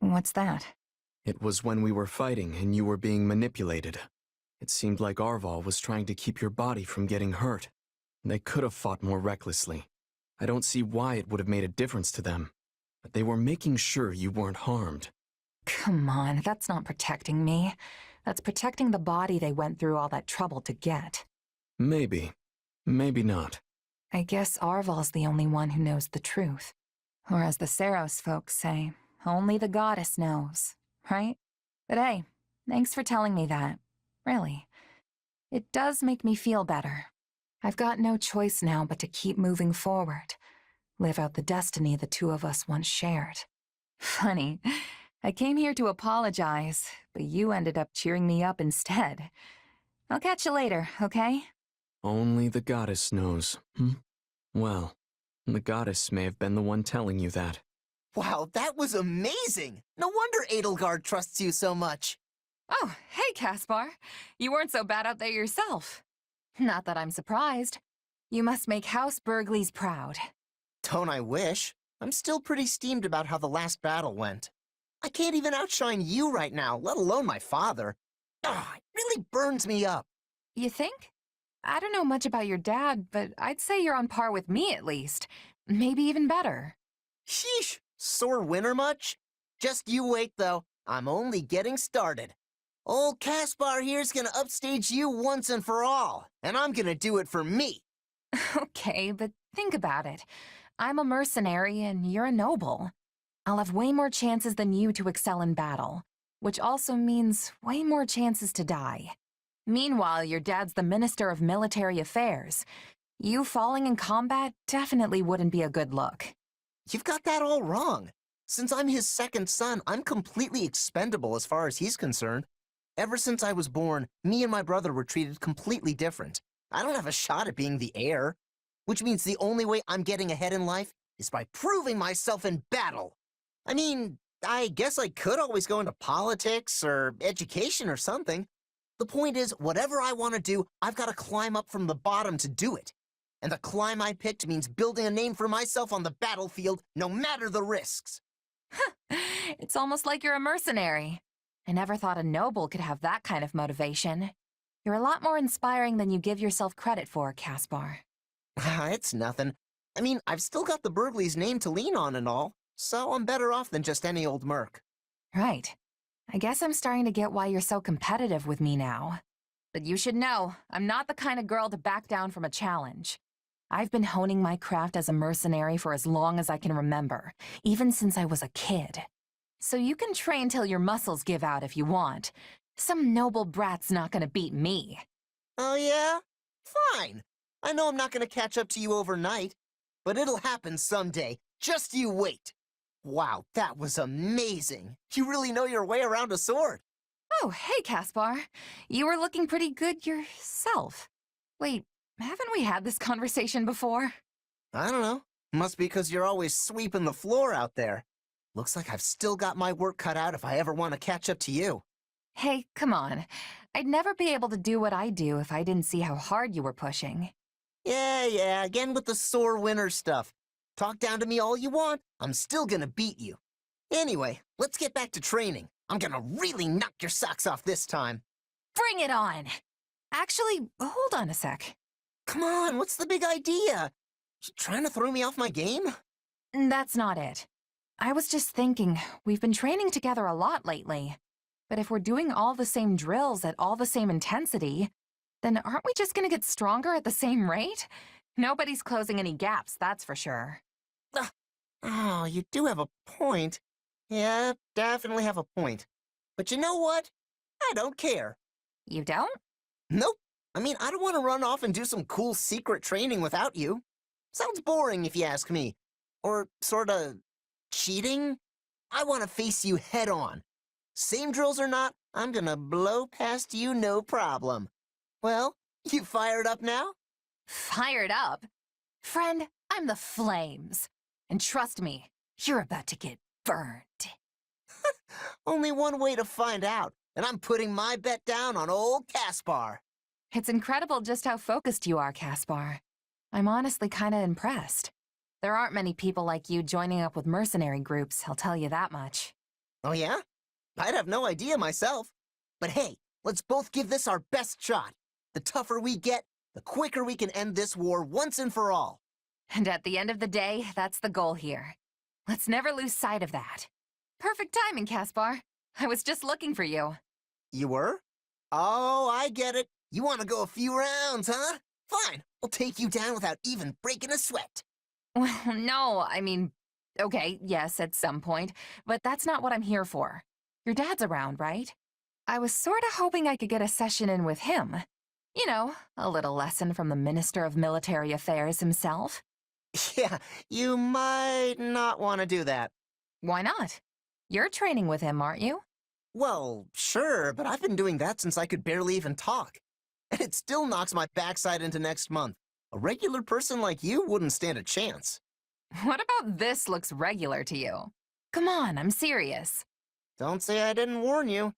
What's that? It was when we were fighting and you were being manipulated. It seemed like Arval was trying to keep your body from getting hurt. They could have fought more recklessly. I don't see why it would have made a difference to them. But they were making sure you weren't harmed. Come on, that's not protecting me. That's protecting the body they went through all that trouble to get. Maybe. Maybe not. I guess Arval's the only one who knows the truth. Or as the Saros folks say, only the goddess knows, right? But hey, thanks for telling me that. Really. It does make me feel better. I've got no choice now but to keep moving forward. Live out the destiny the two of us once shared. Funny. I came here to apologize, but you ended up cheering me up instead. I'll catch you later, okay? Only the goddess knows, hmm? Well, the goddess may have been the one telling you that. Wow, that was amazing! No wonder Edelgard trusts you so much. Oh, hey, Caspar. You weren't so bad out there yourself. Not that I'm surprised. You must make House Burgleys proud. Don't I wish? I'm still pretty steamed about how the last battle went. I can't even outshine you right now, let alone my father. It really burns me up. You think? I don't know much about your dad, but I'd say you're on par with me at least. Maybe even better. Sheesh, sore winner much? Just you wait, though. I'm only getting started. Old Caspar here's gonna upstage you once and for all, and I'm gonna do it for me. Okay, but think about it. I'm a mercenary and you're a noble. I'll have way more chances than you to excel in battle, which also means way more chances to die. Meanwhile, your dad's the Minister of Military Affairs. You falling in combat definitely wouldn't be a good look. You've got that all wrong. Since I'm his second son, I'm completely expendable as far as he's concerned. Ever since I was born, me and my brother were treated completely different. I don't have a shot at being the heir, which means the only way I'm getting ahead in life is by proving myself in battle. I mean, I guess I could always go into politics or education or something. The point is, whatever I want to do, I've got to climb up from the bottom to do it. And the climb I picked means building a name for myself on the battlefield, no matter the risks. It's almost like you're a mercenary. I never thought a noble could have that kind of motivation. You're a lot more inspiring than you give yourself credit for, Caspar. It's nothing. I mean, I've still got the Burgley's name to lean on and all, so I'm better off than just any old merc. Right. I guess I'm starting to get why you're so competitive with me now. But you should know, I'm not the kind of girl to back down from a challenge. I've been honing my craft as a mercenary for as long as I can remember, even since I was a kid. So you can train till your muscles give out if you want. Some noble brat's not gonna beat me. Oh yeah? Fine. I know I'm not gonna catch up to you overnight, but it'll happen someday. Just you wait. Wow, that was amazing. You really know your way around a sword. Oh, hey, Caspar. You were looking pretty good yourself. Wait, haven't we had this conversation before? I don't know. Must be because you're always sweeping the floor out there. Looks like I've still got my work cut out if I ever want to catch up to you. Hey, come on. I'd never be able to do what I do if I didn't see how hard you were pushing. Yeah, again with the sore winner stuff. Talk down to me all you want, I'm still gonna beat you. Anyway, let's get back to training. I'm gonna really knock your socks off this time. Bring it on! Actually, hold on a sec. Come on, what's the big idea? You trying to throw me off my game? That's not it. I was just thinking, we've been training together a lot lately. But if we're doing all the same drills at all the same intensity, then aren't we just gonna get stronger at the same rate? Nobody's closing any gaps, that's for sure. Oh, you do have a point. Yeah, definitely have a point. But you know what? I don't care. You don't? Nope. I mean, I don't want to run off and do some cool secret training without you. Sounds boring if you ask me. Or sorta cheating? I want to face you head on. Same drills or not, I'm gonna blow past you no problem. Well, you fired up now? Fired up? Friend, I'm the flames. And trust me, you're about to get burned. Only one way to find out, and I'm putting my bet down on old Caspar. It's incredible just how focused you are, Caspar. I'm honestly kinda impressed. There aren't many people like you joining up with mercenary groups, I'll tell you that much. Oh yeah? I'd have no idea myself. But hey, let's both give this our best shot. The tougher we get, the quicker we can end this war once and for all. And at the end of the day, that's the goal here. Let's never lose sight of that. Perfect timing, Caspar. I was just looking for you. You were? Oh, I get it. You want to go a few rounds, huh? Fine, I'll take you down without even breaking a sweat. Well, no, I mean, okay, yes, at some point, but that's not what I'm here for. Your dad's around, right? I was sorta hoping I could get a session in with him. You know, a little lesson from the Minister of Military Affairs himself. Yeah, you might not want to do that. Why not? You're training with him, aren't you? Well, sure, but I've been doing that since I could barely even talk. And it still knocks my backside into next month. A regular person like you wouldn't stand a chance. What about this looks regular to you? Come on, I'm serious. Don't say I didn't warn you.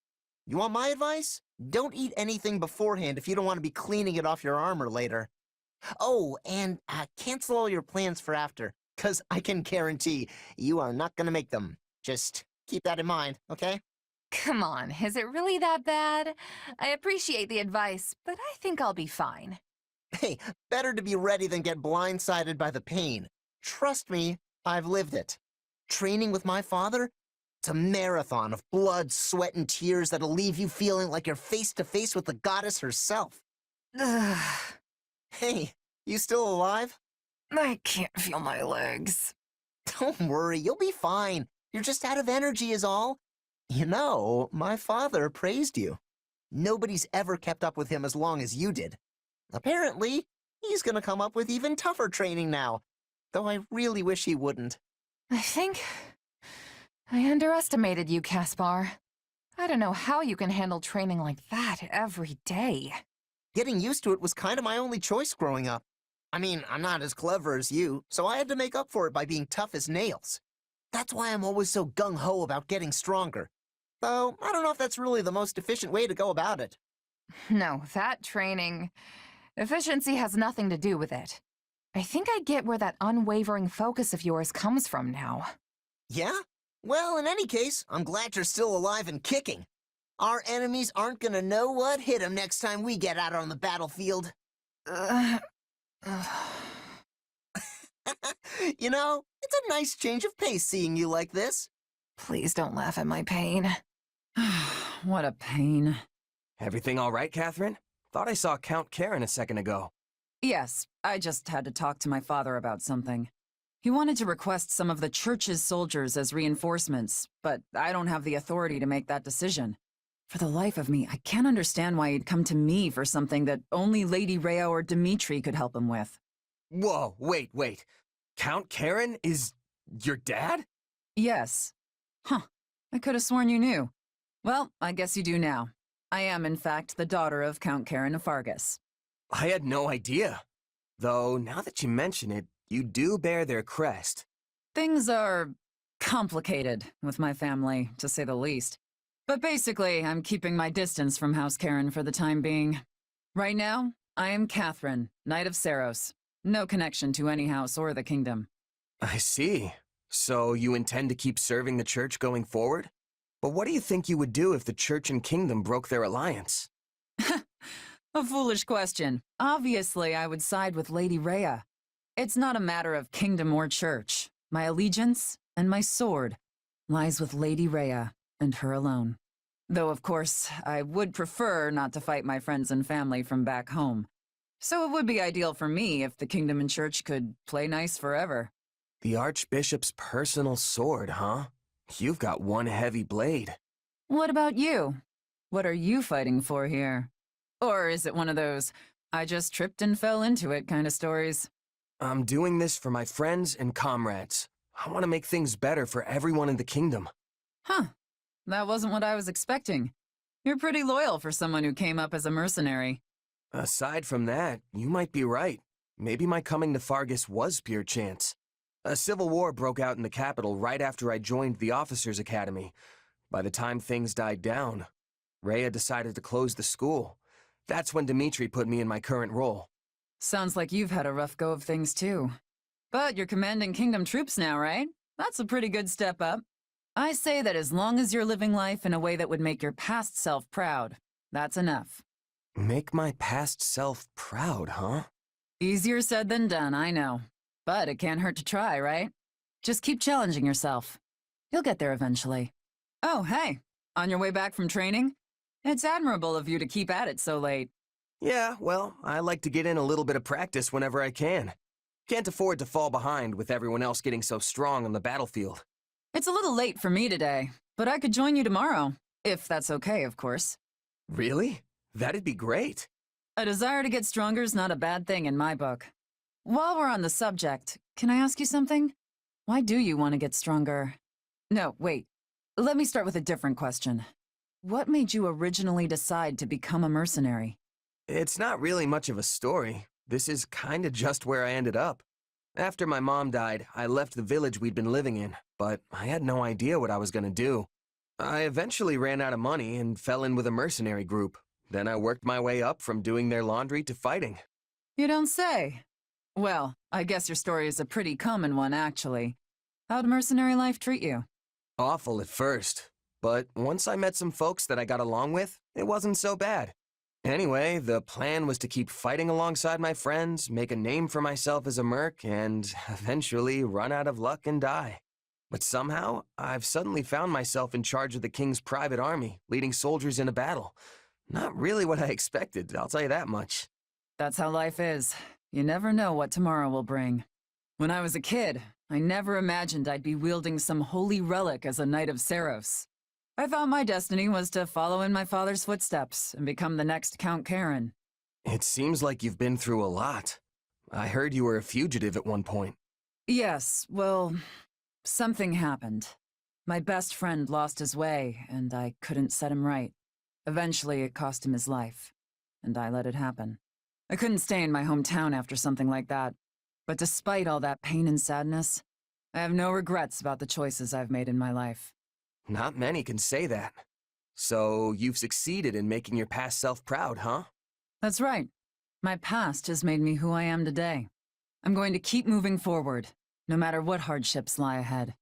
You want my advice? Don't eat anything beforehand if you don't want to be cleaning it off your armor later. Oh, and cancel all your plans for after, because I can guarantee you are not going to make them. Just keep that in mind, okay? Come on, is it really that bad? I appreciate the advice, but I think I'll be fine. Hey, better to be ready than get blindsided by the pain. Trust me, I've lived it. Training with my father? It's a marathon of blood, sweat, and tears that'll leave you feeling like you're face to face with the goddess herself. Ugh, Hey, you still alive? I can't feel my legs. Don't worry, you'll be fine. You're just out of energy is all. You know, my father praised you. Nobody's ever kept up with him as long as you did. Apparently, he's gonna come up with even tougher training now, though I really wish he wouldn't. I think I underestimated you, Caspar. I don't know how you can handle training like that every day. Getting used to it was kind of my only choice growing up. I mean, I'm not as clever as you, so I had to make up for it by being tough as nails. That's why I'm always so gung-ho about getting stronger. Though, I don't know if that's really the most efficient way to go about it. No, that training... Efficiency has nothing to do with it. I think I get where that unwavering focus of yours comes from now. Yeah? Well, in any case, I'm glad you're still alive and kicking. Our enemies aren't gonna know what hit them next time we get out on the battlefield. You know, it's a nice change of pace seeing you like this. Please don't laugh at my pain. What a pain. Everything all right, Catherine? Thought I saw Count Karen a second ago. Yes, I just had to talk to my father about something. He wanted to request some of the church's soldiers as reinforcements, but I don't have the authority to make that decision. For the life of me, I can't understand why he'd come to me for something that only Lady Rhea or Dimitri could help him with. Whoa, wait. Count Karen is your dad? Yes. Huh. I could have sworn you knew. Well, I guess you do now. I am, in fact, the daughter of Count Karen of Fargus. I had no idea. Though, now that you mention it, you do bear their crest. Things are complicated with my family, to say the least. But basically, I'm keeping my distance from House Karen for the time being. Right now, I am Catherine, Knight of Saros. No connection to any house or the kingdom. I see. So you intend to keep serving the church going forward? But what do you think you would do if the church and kingdom broke their alliance? A foolish question. Obviously, I would side with Lady Rhea. It's not a matter of kingdom or church. My allegiance and my sword lies with Lady Rhea and her alone. Though, of course, I would prefer not to fight my friends and family from back home. So it would be ideal for me if the kingdom and church could play nice forever. The Archbishop's personal sword, huh? You've got one heavy blade. What about you? What are you fighting for here? Or is it one of those, I just tripped and fell into it kind of stories? I'm doing this for my friends and comrades. I want to make things better for everyone in the kingdom. Huh. That wasn't what I was expecting. You're pretty loyal for someone who came up as a mercenary. Aside from that, you might be right. Maybe my coming to Fargus was pure chance. A civil war broke out in the capital right after I joined the Officers' Academy. By the time things died down, Rhea decided to close the school. That's when Dimitri put me in my current role. Sounds like you've had a rough go of things too. But you're commanding kingdom troops now, right? That's a pretty good step up. I say that as long as you're living life in a way that would make your past self proud, that's enough. Make my past self proud, huh? Easier said than done, I know. But it can't hurt to try, right? Just keep challenging yourself. You'll get there eventually. Oh, hey, on your way back from training? It's admirable of you to keep at it so late. Yeah, well, I like to get in a little bit of practice whenever I can. Can't afford to fall behind with everyone else getting so strong on the battlefield. It's a little late for me today, but I could join you tomorrow. If that's okay, of course. Really? That'd be great. A desire to get stronger is not a bad thing in my book. While we're on the subject, can I ask you something? Why do you want to get stronger? No, wait. Let me start with a different question. What made you originally decide to become a mercenary? It's not really much of a story. This is kinda just where I ended up. After my mom died, I left the village we'd been living in, but I had no idea what I was gonna do. I eventually ran out of money and fell in with a mercenary group. Then I worked my way up from doing their laundry to fighting. You don't say. Well, I guess your story is a pretty common one, actually. How'd mercenary life treat you? Awful at first, but once I met some folks that I got along with, it wasn't so bad. Anyway, the plan was to keep fighting alongside my friends, make a name for myself as a merc, and eventually run out of luck and die. But somehow, I've suddenly found myself in charge of the king's private army, leading soldiers in a battle. Not really what I expected, I'll tell you that much. That's how life is. You never know what tomorrow will bring. When I was a kid, I never imagined I'd be wielding some holy relic as a Knight of Seros. I thought my destiny was to follow in my father's footsteps and become the next Count Karen. It seems like you've been through a lot. I heard you were a fugitive at one point. Yes, well, something happened. My best friend lost his way, and I couldn't set him right. Eventually, it cost him his life, and I let it happen. I couldn't stay in my hometown after something like that. But despite all that pain and sadness, I have no regrets about the choices I've made in my life. Not many can say that. So, you've succeeded in making your past self proud, huh? That's right. My past has made me who I am today. I'm going to keep moving forward, no matter what hardships lie ahead.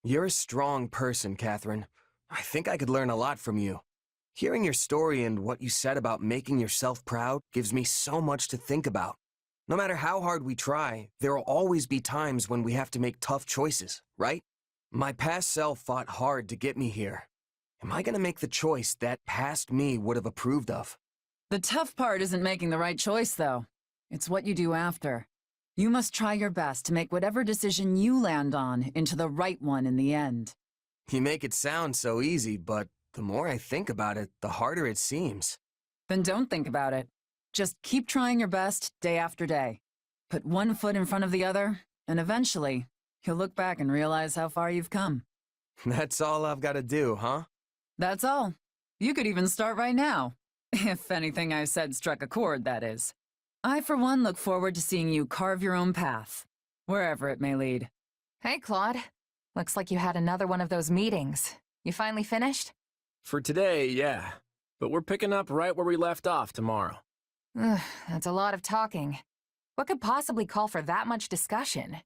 You're a strong person, Catherine. I think I could learn a lot from you. Hearing your story and what you said about making yourself proud gives me so much to think about. No matter how hard we try, there will always be times when we have to make tough choices, right? My past self fought hard to get me here. Am I gonna make the choice that past me would have approved of? The tough part isn't making the right choice, though. It's what you do after. You must try your best to make whatever decision you land on into the right one in the end. You make it sound so easy, but the more I think about it, the harder it seems. Then don't think about it. Just keep trying your best day after day. Put one foot in front of the other, and eventually, you'll look back and realize how far you've come. That's all I've got to do, huh? That's all. You could even start right now. If anything I said struck a chord, that is. I, for one, look forward to seeing you carve your own path, wherever it may lead. Hey, Claude. Looks like you had another one of those meetings. You finally finished? For today, yeah. But we're picking up right where we left off tomorrow. Ugh, that's a lot of talking. What could possibly call for that much discussion?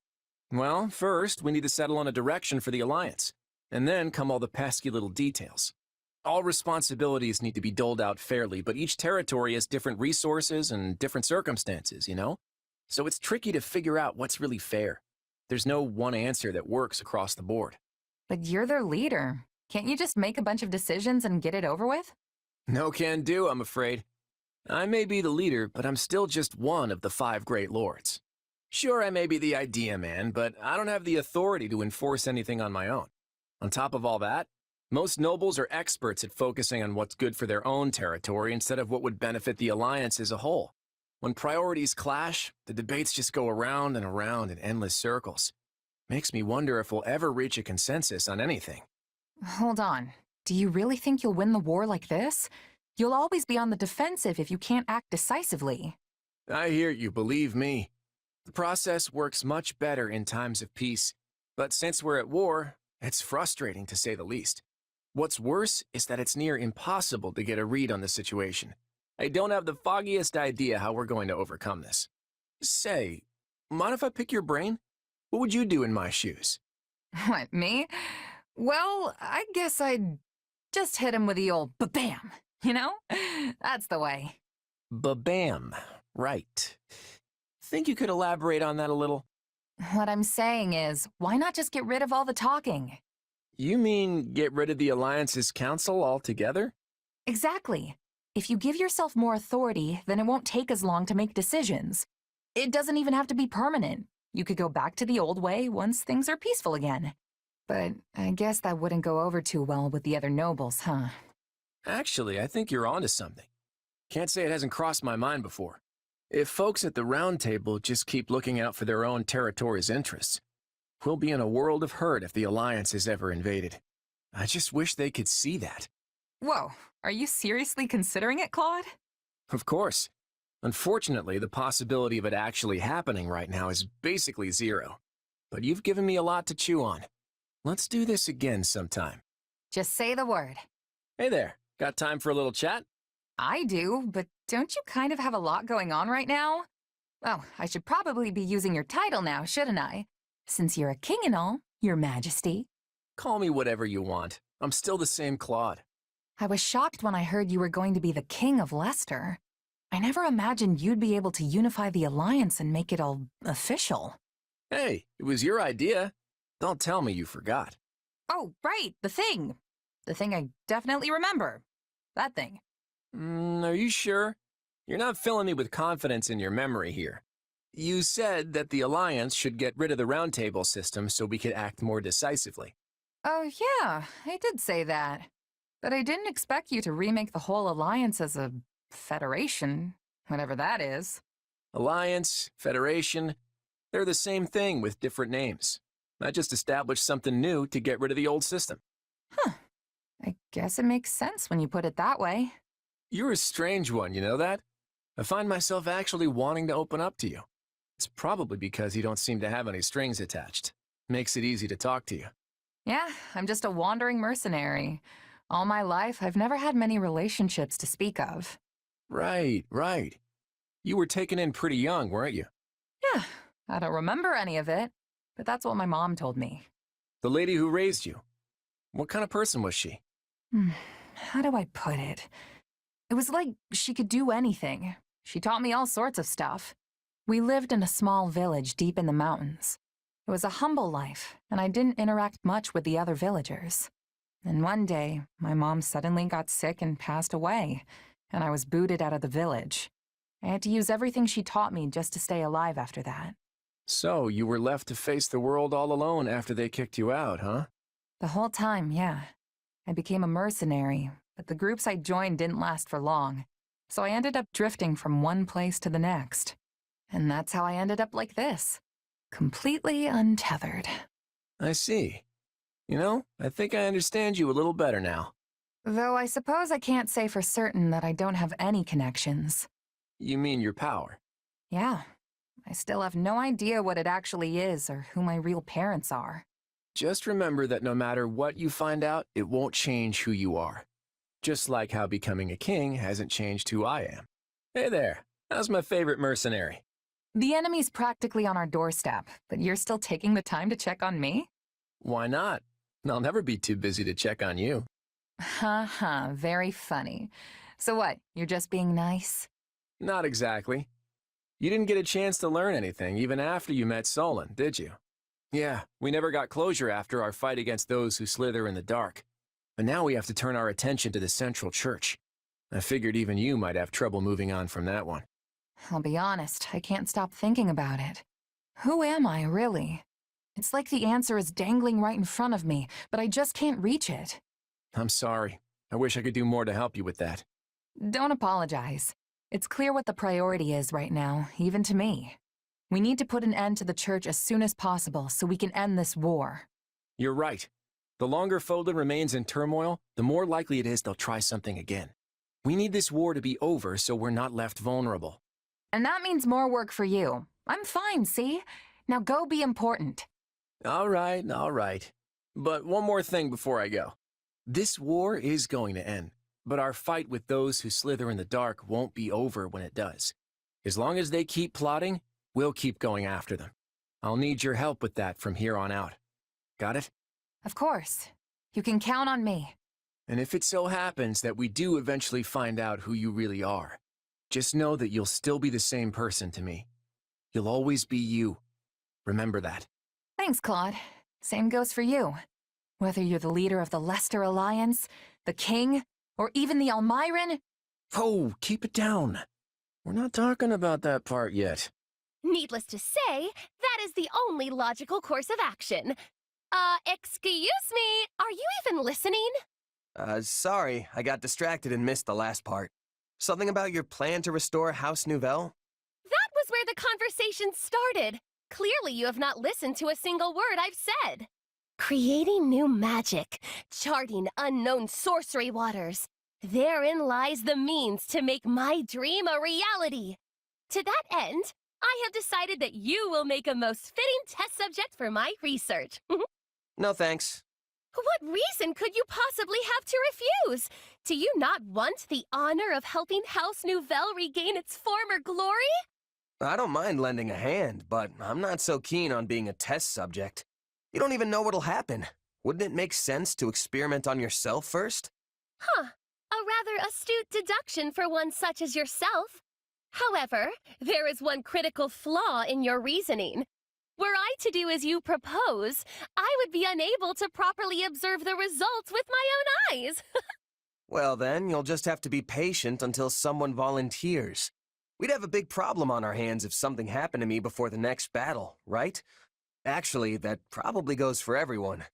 Well, first, we need to settle on a direction for the Alliance. And then come all the pesky little details. All responsibilities need to be doled out fairly, but each territory has different resources and different circumstances, you know? So it's tricky to figure out what's really fair. There's no one answer that works across the board. But you're their leader. Can't you just make a bunch of decisions and get it over with? No can do, I'm afraid. I may be the leader, but I'm still just one of the 5 great lords. Sure, I may be the idea man, but I don't have the authority to enforce anything on my own. On top of all that, Most nobles are experts at focusing on what's good for their own territory instead of what would benefit the alliance as a whole. When priorities clash, the debates just go around and around in endless circles. Makes me wonder if we'll ever reach a consensus on anything. Hold on. Do you really think you'll win the war like this? You'll always be on the defensive if you can't act decisively. I hear you, believe me. The process works much better in times of peace, but since we're at war, it's frustrating to say the least. What's worse is that it's near impossible to get a read on the situation. I don't have the foggiest idea how we're going to overcome this. Say, mind if I pick your brain? What would you do in my shoes? What, me? Well, I guess I'd just hit him with the old ba-bam, you know? That's the way. Ba-bam. Right. Think you could elaborate on that a little? What I'm saying is, why not just get rid of all the talking? You mean get rid of the Alliance's council altogether? Exactly. If you give yourself more authority, then it won't take as long to make decisions. It doesn't even have to be permanent. You could go back to the old way once things are peaceful again. But I guess that wouldn't go over too well with the other nobles, huh? Actually, I think you're onto something. Can't say it hasn't crossed my mind before. If folks at the Round Table just keep looking out for their own territory's interests, we'll be in a world of hurt if the Alliance is ever invaded. I just wish they could see that. Whoa, are you seriously considering it, Claude? Of course. Unfortunately, the possibility of it actually happening right now is basically zero. But you've given me a lot to chew on. Let's do this again sometime. Just say the word. Hey there, got time for a little chat? I do, but don't you kind of have a lot going on right now? Oh, I should probably be using your title now, shouldn't I? Since you're a king and all, your majesty. Call me whatever you want. I'm still the same Claude. I was shocked when I heard you were going to be the king of Leicester. I never imagined you'd be able to unify the Alliance and make it all official. Hey, it was your idea. Don't tell me you forgot. Oh, right, the thing. The thing I definitely remember. That thing. Are you sure? You're not filling me with confidence in your memory here. You said that the Alliance should get rid of the Round Table system so we could act more decisively. Oh, yeah, I did say that. But I didn't expect you to remake the whole Alliance as a federation, whatever that is. Alliance, Federation, they're the same thing with different names. I just established something new to get rid of the old system. Huh. I guess it makes sense when you put it that way. You're a strange one, you know that? I find myself actually wanting to open up to you. It's probably because you don't seem to have any strings attached. Makes it easy to talk to you. Yeah, I'm just a wandering mercenary. All my life, I've never had many relationships to speak of. Right. You were taken in pretty young, weren't you? Yeah, I don't remember any of it, but that's what my mom told me. The lady who raised you. What kind of person was she? How do I put it? It was like she could do anything. She taught me all sorts of stuff. We lived in a small village deep in the mountains. It was a humble life, and I didn't interact much with the other villagers. And one day, my mom suddenly got sick and passed away, and I was booted out of the village. I had to use everything she taught me just to stay alive after that. So, you were left to face the world all alone after they kicked you out, huh? The whole time, yeah. I became a mercenary, but the groups I joined didn't last for long. So I ended up drifting from one place to the next. And that's how I ended up like this. Completely untethered. I see. You know, I think I understand you a little better now. Though I suppose I can't say for certain that I don't have any connections. You mean your power? Yeah. I still have no idea what it actually is or who my real parents are. Just remember that no matter what you find out, it won't change who you are. Just like how becoming a king hasn't changed who I am. Hey there, how's my favorite mercenary? The enemy's practically on our doorstep, but you're still taking the time to check on me? Why not? I'll never be too busy to check on you. Ha, very funny. So what, you're just being nice? Not exactly. You didn't get a chance to learn anything even after you met Solon, did you? Yeah, we never got closure after our fight against those who slither in the dark. But now we have to turn our attention to the Central Church. I figured even you might have trouble moving on from that one. I'll be honest, I can't stop thinking about it. Who am I, really? It's like the answer is dangling right in front of me, but I just can't reach it. I'm sorry. I wish I could do more to help you with that. Don't apologize. It's clear what the priority is right now, even to me. We need to put an end to the church as soon as possible so we can end this war. You're right. The longer Fodlan remains in turmoil, the more likely it is they'll try something again. We need this war to be over so we're not left vulnerable. And that means more work for you. I'm fine, see? Now go be important. All right, all right. But one more thing before I go. This war is going to end, but our fight with those who slither in the dark won't be over when it does. As long as they keep plotting, we'll keep going after them. I'll need your help with that from here on out. Got it? Of course. You can count on me. And if it so happens that we do eventually find out who you really are, just know that you'll still be the same person to me. You'll always be you. Remember that. Thanks, Claude. Same goes for you. Whether you're the leader of the Leicester Alliance, the King, or even the Almiran. Oh, keep it down. We're not talking about that part yet. Needless to say, that is the only logical course of action. Excuse me, are you even listening? Sorry, I got distracted and missed the last part. Something about your plan to restore House Nouvelle? That was where the conversation started. Clearly you have not listened to a single word I've said. Creating new magic, charting unknown sorcery waters. Therein lies the means to make my dream a reality. To that end, I have decided that you will make a most fitting test subject for my research. No thanks. What reason could you possibly have to refuse? Do you not want the honor of helping House Nouvelle regain its former glory? I don't mind lending a hand, but I'm not so keen on being a test subject. You don't even know what'll happen. Wouldn't it make sense to experiment on yourself first? Huh. A rather astute deduction for one such as yourself. However, there is one critical flaw in your reasoning. Were I to do as you propose, I would be unable to properly observe the results with my own eyes. Well then, you'll just have to be patient until someone volunteers. We'd have a big problem on our hands if something happened to me before the next battle, right? Actually, that probably goes for everyone.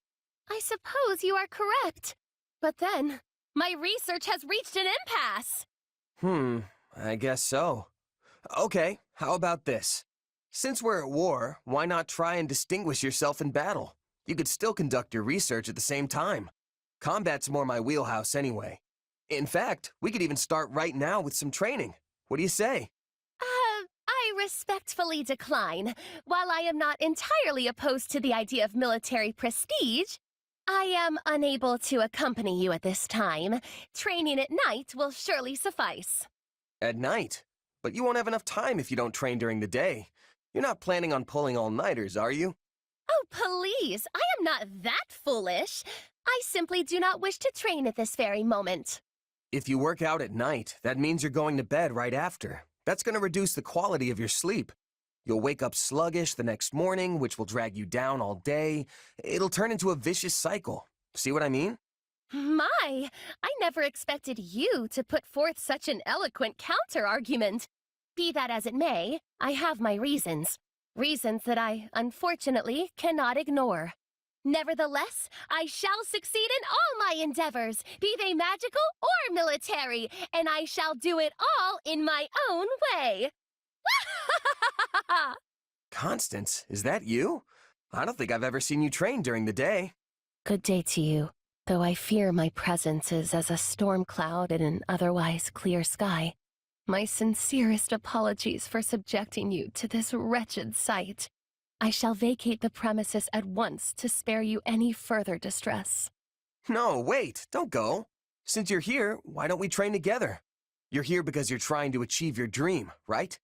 I suppose you are correct. But then, my research has reached an impasse. I guess so. Okay, how about this? Since we're at war, why not try and distinguish yourself in battle? You could still conduct your research at the same time. Combat's more my wheelhouse anyway. In fact, we could even start right now with some training. What do you say? I respectfully decline. While I am not entirely opposed to the idea of military prestige, I am unable to accompany you at this time. Training at night will surely suffice. At night? But you won't have enough time if you don't train during the day. You're not planning on pulling all-nighters, are you? Oh, please, I am not that foolish. I simply do not wish to train at this very moment. If you work out at night, that means you're going to bed right after. That's going to reduce the quality of your sleep. You'll wake up sluggish the next morning, which will drag you down all day. It'll turn into a vicious cycle. See what I mean? My, I never expected you to put forth such an eloquent counter-argument. Be that as it may, I have my reasons. Reasons that I, unfortunately, cannot ignore. Nevertheless, I shall succeed in all my endeavors, be they magical or military, and I shall do it all in my own way. Constance, is that you? I don't think I've ever seen you train during the day. Good day to you, though I fear my presence is as a storm cloud in an otherwise clear sky. My sincerest apologies for subjecting you to this wretched sight. I shall vacate the premises at once to spare you any further distress. No, wait, don't go. Since you're here, why don't we train together? You're here because you're trying to achieve your dream, right?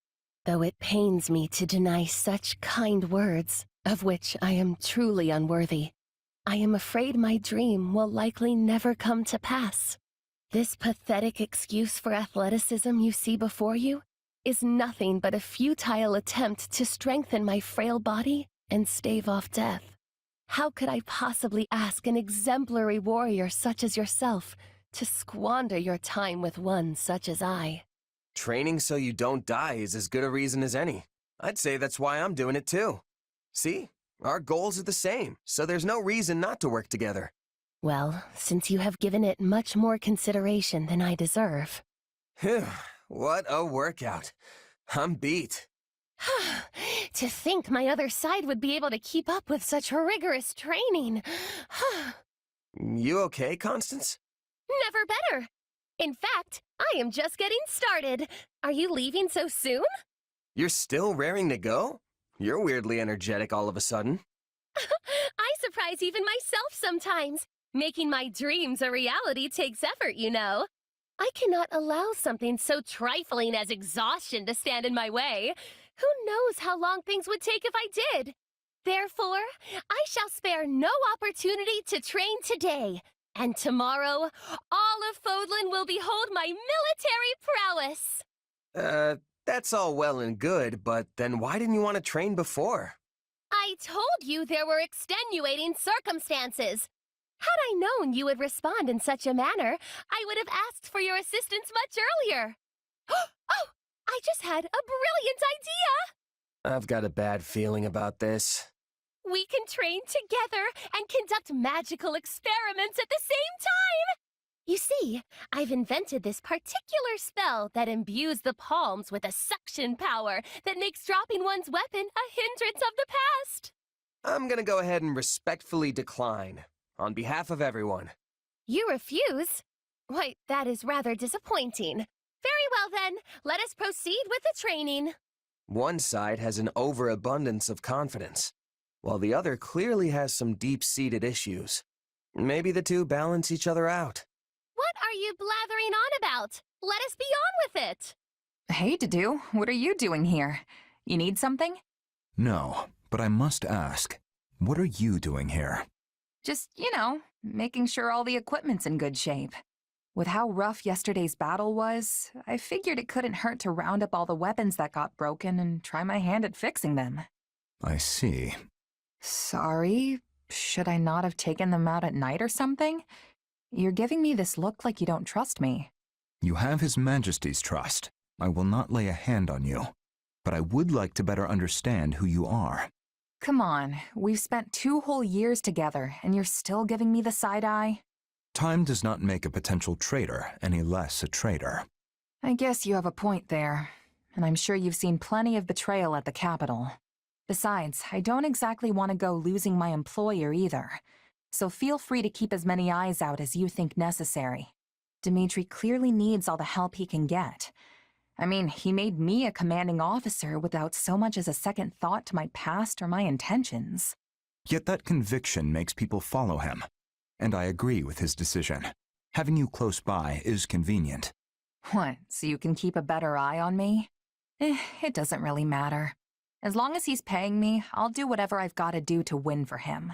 Though it pains me to deny such kind words, of which I am truly unworthy, I am afraid my dream will likely never come to pass. This pathetic excuse for athleticism you see before you is nothing but a futile attempt to strengthen my frail body and stave off death. How could I possibly ask an exemplary warrior such as yourself to squander your time with one such as I? Training so you don't die is as good a reason as any. I'd say that's why I'm doing it too. See? Our goals are the same, so there's no reason not to work together. Well, since you have given it much more consideration than I deserve. Phew, what a workout. I'm beat. To think my other side would be able to keep up with such rigorous training. You okay, Constance? Never better. In fact, I am just getting started. Are you leaving so soon? You're still raring to go? You're weirdly energetic all of a sudden. I surprise even myself sometimes. Making my dreams a reality takes effort, you know. I cannot allow something so trifling as exhaustion to stand in my way. Who knows how long things would take if I did? Therefore, I shall spare no opportunity to train today. And tomorrow, all of Fodlan will behold my military prowess. That's all well and good, but then why didn't you want to train before? I told you there were extenuating circumstances. Had I known you would respond in such a manner, I would have asked for your assistance much earlier. Oh, I just had a brilliant idea! I've got a bad feeling about this. We can train together and conduct magical experiments at the same time! You see, I've invented this particular spell that imbues the palms with a suction power that makes dropping one's weapon a hindrance of the past. I'm gonna go ahead and respectfully decline, on behalf of everyone. You refuse? Why, that is rather disappointing. Very well then, let us proceed with the training. One side has an overabundance of confidence, while the other clearly has some deep-seated issues. Maybe the two balance each other out. What are you blathering on about? Let us be on with it. Hey, Dedu, what are you doing here? You need something? No, but I must ask, what are you doing here? Just, making sure all the equipment's in good shape. With how rough yesterday's battle was, I figured it couldn't hurt to round up all the weapons that got broken and try my hand at fixing them. I see. Sorry, should I not have taken them out at night or something? You're giving me this look like you don't trust me. You have His Majesty's trust. I will not lay a hand on you. But I would like to better understand who you are. Come on, we've spent 2 whole years together, and you're still giving me the side eye? Time does not make a potential traitor any less a traitor. I guess you have a point there, and I'm sure you've seen plenty of betrayal at the Capitol. Besides, I don't exactly want to go losing my employer either, so feel free to keep as many eyes out as you think necessary. Dimitri clearly needs all the help he can get. I mean, he made me a commanding officer without so much as a second thought to my past or my intentions. Yet that conviction makes people follow him. And I agree with his decision. Having you close by is convenient. What, so you can keep a better eye on me? It doesn't really matter. As long as he's paying me, I'll do whatever I've got to do to win for him.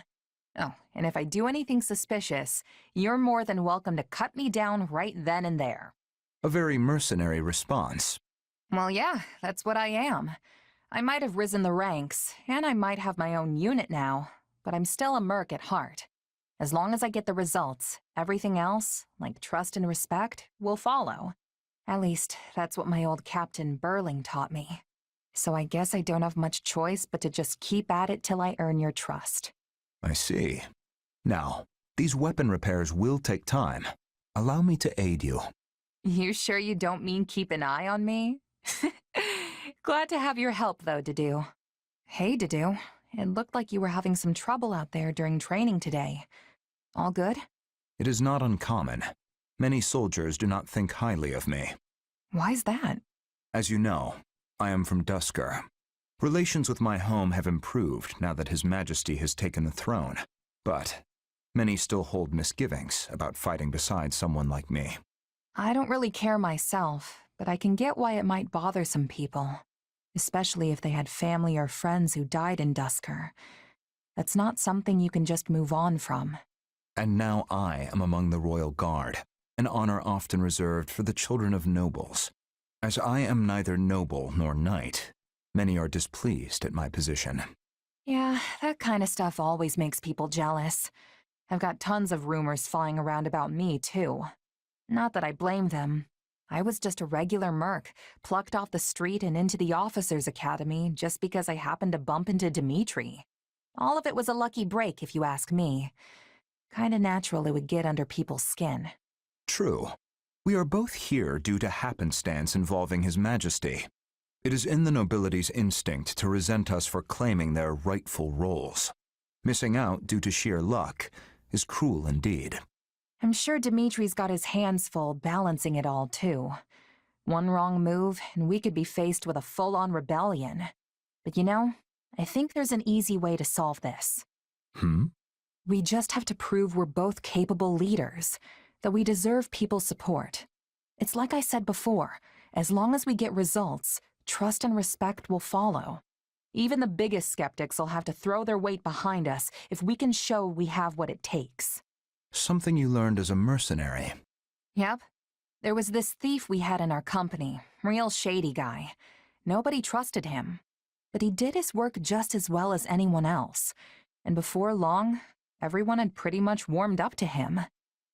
Oh, and if I do anything suspicious, you're more than welcome to cut me down right then and there. A very mercenary response. Well, yeah, that's what I am. I might have risen the ranks, and I might have my own unit now, but I'm still a merc at heart. As long as I get the results, everything else, like trust and respect, will follow. At least, that's what my old Captain Burling taught me. So I guess I don't have much choice but to just keep at it till I earn your trust. I see. Now, these weapon repairs will take time. Allow me to aid you. You sure you don't mean keep an eye on me? Glad to have your help, though, Dedu. Hey, Dedu. It looked like you were having some trouble out there during training today. All good? It is not uncommon. Many soldiers do not think highly of me. Why's that? As you know, I am from Dusker. Relations with my home have improved now that His Majesty has taken the throne, but many still hold misgivings about fighting beside someone like me. I don't really care myself, but I can get why it might bother some people, especially if they had family or friends who died in Dusker. That's not something you can just move on from. And now I am among the Royal Guard, an honor often reserved for the children of nobles. As I am neither noble nor knight, many are displeased at my position. Yeah, that kind of stuff always makes people jealous. I've got tons of rumors flying around about me, too. Not that I blame them. I was just a regular merc, plucked off the street and into the officers' academy just because I happened to bump into Dimitri. All of it was a lucky break, if you ask me. Kinda natural it would get under people's skin. True. We are both here due to happenstance involving His Majesty. It is in the nobility's instinct to resent us for claiming their rightful roles. Missing out due to sheer luck is cruel indeed. I'm sure Dimitri's got his hands full balancing it all, too. One wrong move, and we could be faced with a full-on rebellion. But you know, I think there's an easy way to solve this. We just have to prove we're both capable leaders, that we deserve people's support. It's like I said before, as long as we get results, trust and respect will follow. Even the biggest skeptics will have to throw their weight behind us if we can show we have what it takes. Something you learned as a mercenary. Yep. There was this thief we had in our company, real shady guy. Nobody trusted him. But he did his work just as well as anyone else. And before long, everyone had pretty much warmed up to him.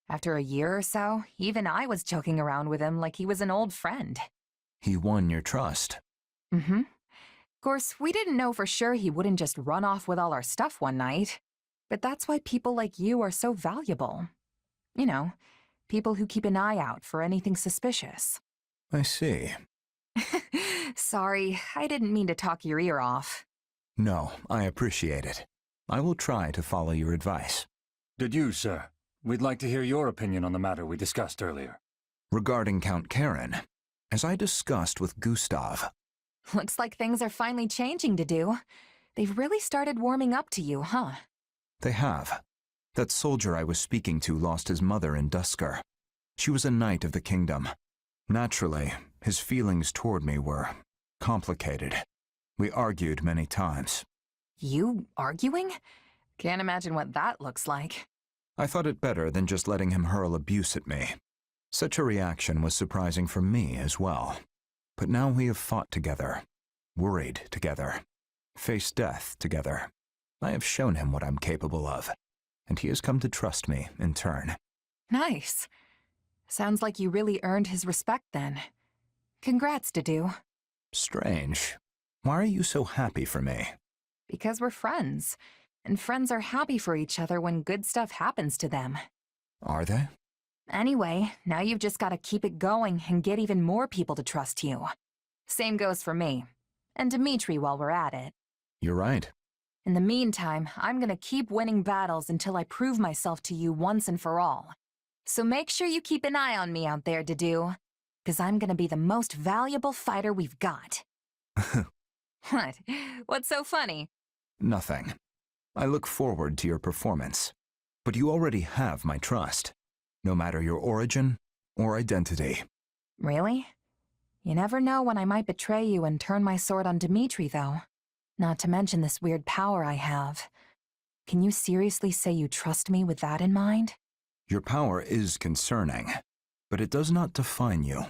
After a year or so, even I was joking around with him like he was an old friend. He won your trust. Of course, we didn't know for sure he wouldn't just run off with all our stuff one night. But that's why people like you are so valuable. You know, people who keep an eye out for anything suspicious. I see. Sorry, I didn't mean to talk your ear off. No, I appreciate it. I will try to follow your advice. Did you, sir? We'd like to hear your opinion on the matter we discussed earlier. Regarding Count Karen, as I discussed with Gustav. Looks like things are finally changing, Dedu. They've really started warming up to you, huh? They have. That soldier I was speaking to lost his mother in Dusker. She was a knight of the kingdom. Naturally, his feelings toward me were complicated. We argued many times. You arguing? Can't imagine what that looks like. I thought it better than just letting him hurl abuse at me. Such a reaction was surprising for me as well. But now we have fought together, worried together, faced death together. I have shown him what I'm capable of, and he has come to trust me in turn. Nice. Sounds like you really earned his respect then. Congrats, Dedu. Strange. Why are you so happy for me? Because we're friends, and friends are happy for each other when good stuff happens to them. Are they? Anyway, now you've just got to keep it going and get even more people to trust you. Same goes for me. And Dimitri while we're at it. You're right. In the meantime, I'm gonna keep winning battles until I prove myself to you once and for all. So make sure you keep an eye on me out there, Dedu, because I'm gonna be the most valuable fighter we've got. What? What's so funny? Nothing. I look forward to your performance. But you already have my trust, no matter your origin or identity. Really? You never know when I might betray you and turn my sword on Dimitri, though. Not to mention this weird power I have. Can you seriously say you trust me with that in mind? Your power is concerning, but it does not define you.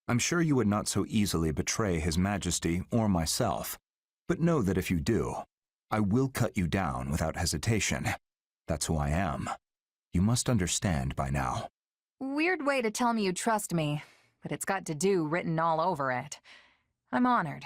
I'm sure you would not so easily betray His Majesty or myself, but know that if you do, I will cut you down without hesitation. That's who I am. You must understand by now. Weird way to tell me you trust me, but it's got Dedu written all over it. I'm honored.